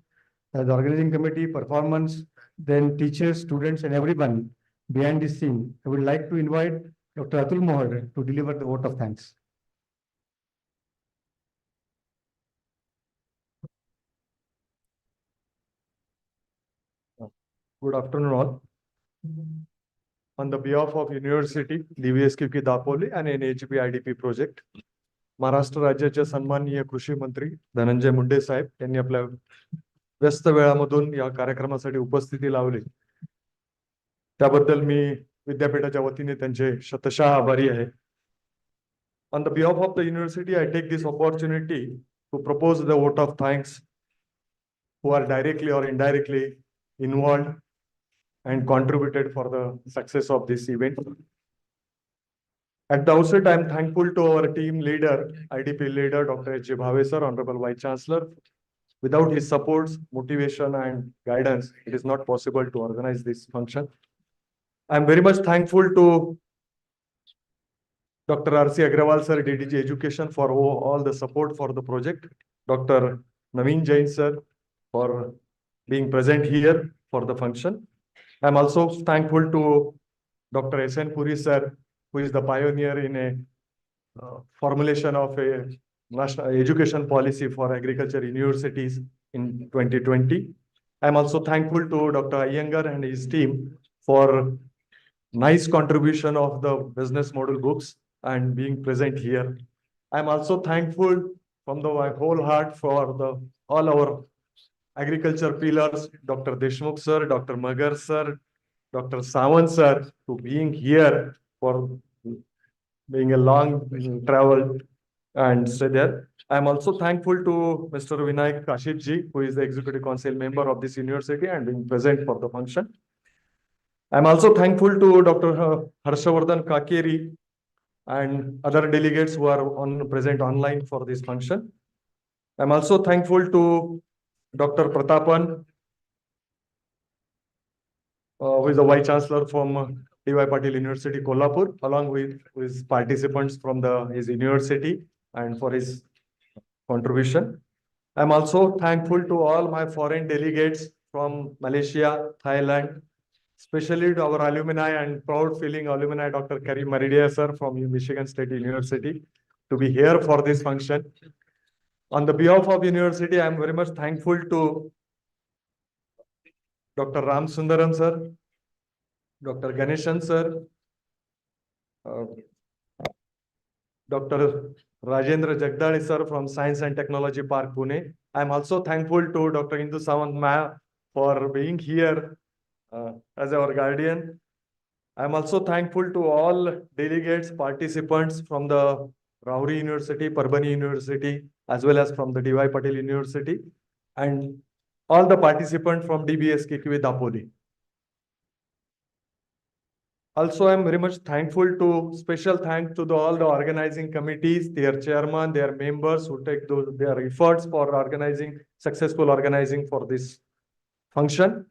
the organizing committee, performance, then teachers, students, and everyone behind this scene. I would like to invite Dr. Atul Mohar to deliver the vote of thanks. Good afternoon, all. On the behalf of University, DVSQK Dapoli and NHB IDP project, Maharashtra राज्याचे सन्माननीय कृषी मंत्री धनंजय मुंडे साहेब यांनी आपल्या व्यस्त वेळामधून या कार्यक्रमासाठी उपस्थिती लावली. त्याबद्दल मी विद्यापीठाच्या वतीने त्यांचे शतशः आभारी आहे. On the behalf of the university, I take this opportunity to propose the vote of thanks who are directly or indirectly involved and contributed for the success of this event. At the outset, I am thankful to our team leader, IDP leader, Dr. H. J. Bhave sir, Honorable Vice Chancellor. Without his support, motivation, and guidance, it is not possible to organize this function. I am very much thankful to Dr. R.C. Agrawal sir, DDG Education, for all the support for the project. Dr. Naveen Jain sir, for being present here for the function. I am also thankful to Dr. S.N. Puri sir, who is the pioneer in a formulation of a national education policy for agriculture universities in 2020. I'm also thankful to Dr. Iyengar and his team for nice contribution of the business model books and being present here. I'm also thankful from my whole heart for all our agriculture pillars, Dr. Deshmukh sir, Dr. Magar sir, Dr. Sawant sir, to being here for being a long travel and stay there. I'm also thankful to Mr. Vinayak Kaship ji, who is the executive council member of this university and being present for the function. I'm also thankful to Dr. Harshavardhan Kakeri and other delegates who are present online for this function. I'm also thankful to Dr. Pratapan, who is the Vice Chancellor from D.Y. Patil University, Kolhapur, along with his participants from his university and for his contribution. I'm also thankful to all my foreign delegates from Malaysia, Thailand, especially to our alumni and proud feeling alumni, Dr. Karim Maridia sir from Michigan State University, to be here for this function. On the behalf of university, I am very much thankful to Dr. Ram Sundaram sir, Dr. Ganeshan sir, Dr. Rajendra Jagdale sir from Science and Technology Park, Pune. I am also thankful to Dr. Indu Sawant Ma for being here as our guardian. I am also thankful to all delegates, participants from the Rauri University, Parbhani University, as well as from the D.Y. Patil University, and all the participants from DBS KQA Dapoli. Also, I'm very much thankful to, special thanks to all the organizing committees, their chairman, their members who take their efforts for successful organizing for this function.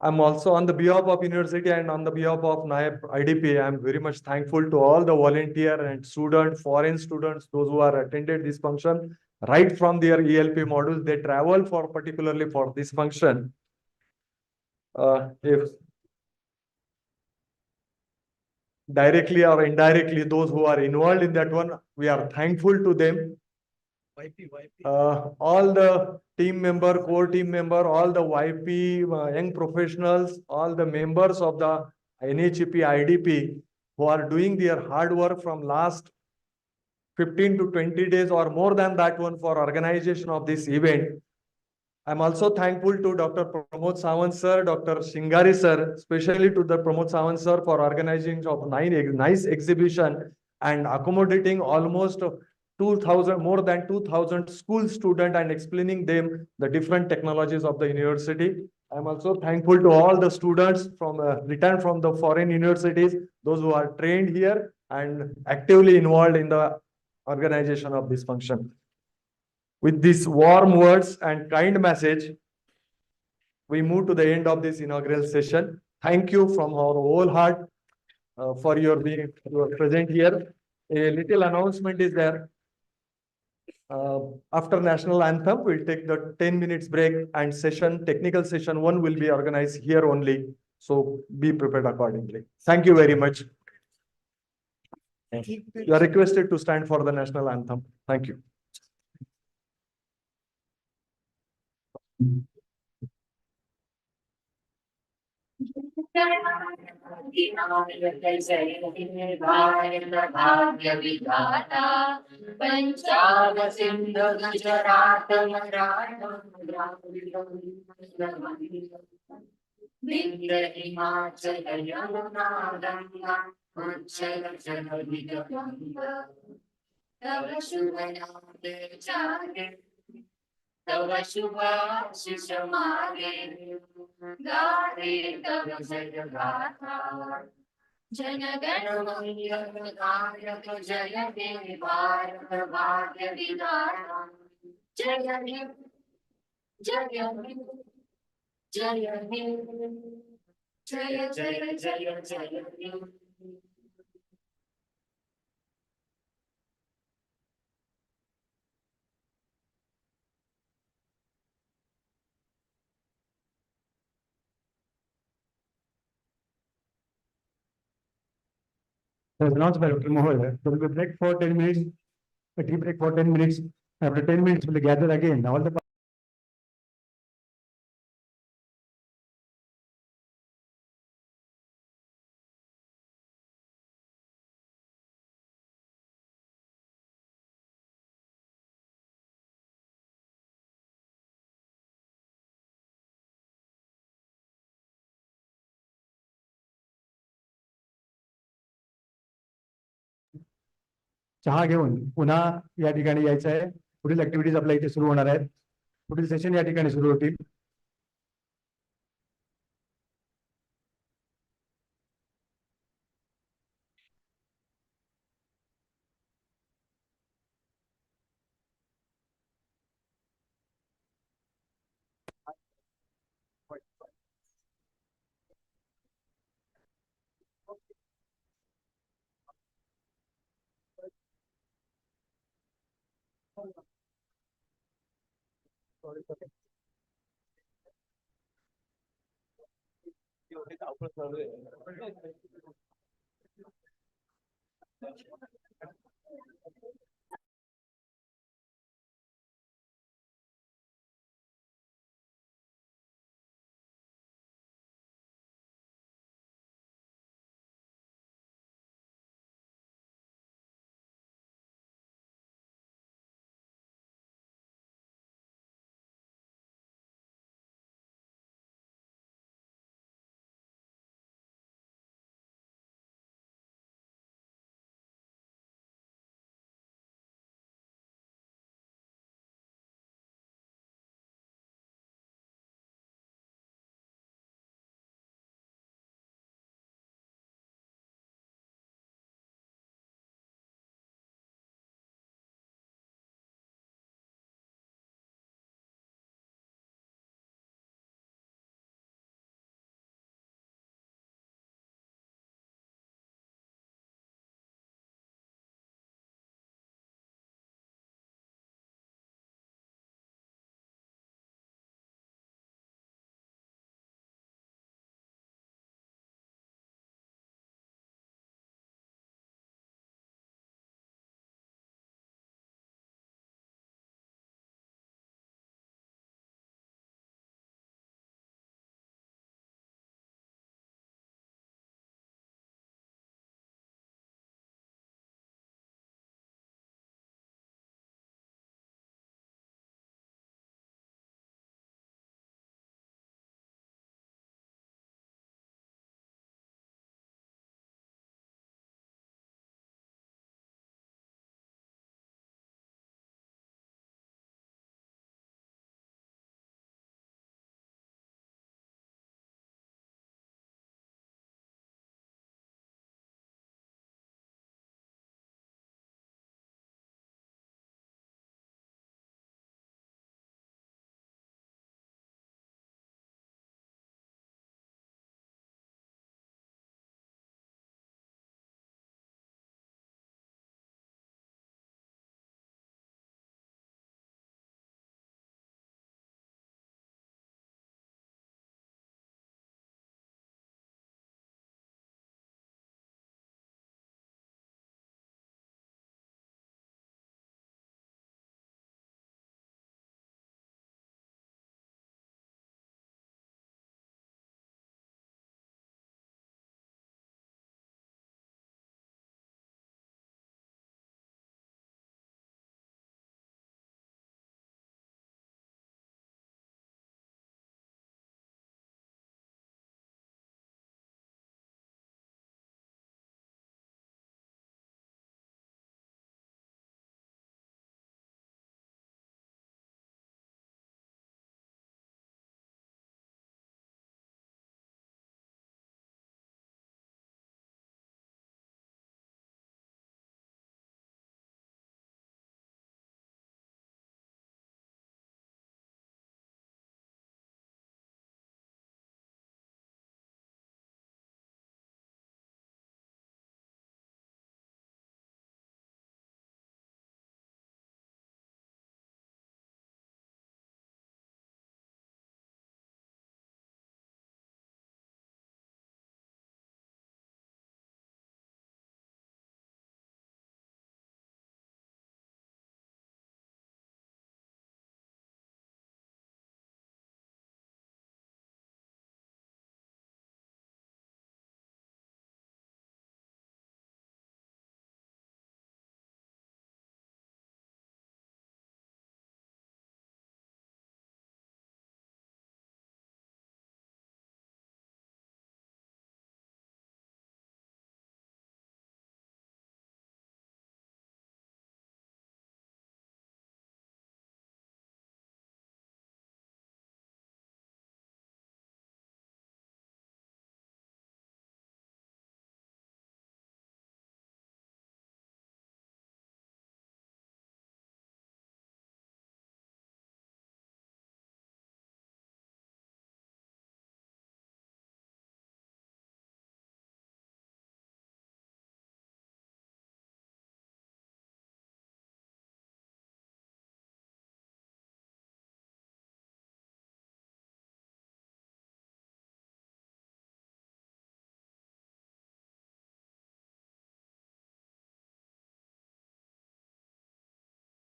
I'm also on the behalf of university and on the behalf of NAEP IDP, I'm very much thankful to all the volunteer and students, foreign students, those who are attended this function, right from their ELP modules, they travel particularly for this function. If directly or indirectly, those who are involved in that one, we are thankful to them. All the team member, core team member, all the YP, young professionals, all the members of the NHEP, IDP who are doing their hard work from last 15 to 20 days or more than that one for organization of this event. I'm also thankful to Dr. Pramod Sawant sir, Dr. Shingari sir, especially to the Pramod Sawant sir for organizing of nice exhibition and accommodating almost 2,000, more than 2,000 school students and explaining them the different technologies of the university. I'm also thankful to all the students from returned from the foreign universities, those who are trained here and actively involved in the organization of this function. With these warm words and kind message, we move to the end of this inaugural session. Thank you from our whole heart for your being present here. A little announcement is there. After national anthem, we'll take the 10 minutes break and technical session 1 will be organized here only. So be prepared accordingly. Thank you very much. You are requested to stand for the national anthem. Thank you. Punjab Sindh Gujarat Maratha Vindhya Himachal Yamuna Ganga उच्चल जलधि Ganga तव शुभ नाम जागे तव शुभाशिष मागे गावे तव जय गाथा जन गण मंगलदायक जय हे भारत भाग्य विधाता जय हे जय हे जय हे जय जय जय जय हे was announced by Dr. Mohoy. There will be a break for 10 minutes, a tea break for 10 minutes. After 10 minutes, we'll gather again. All the चहा घेऊन पुन्हा या ठिकाणी यायचं आहे. पुढील ऍक्टिव्हिटीज आपल्या इथे सुरू होणार आहेत. पुढील सेशन या ठिकाणी सुरू होतील.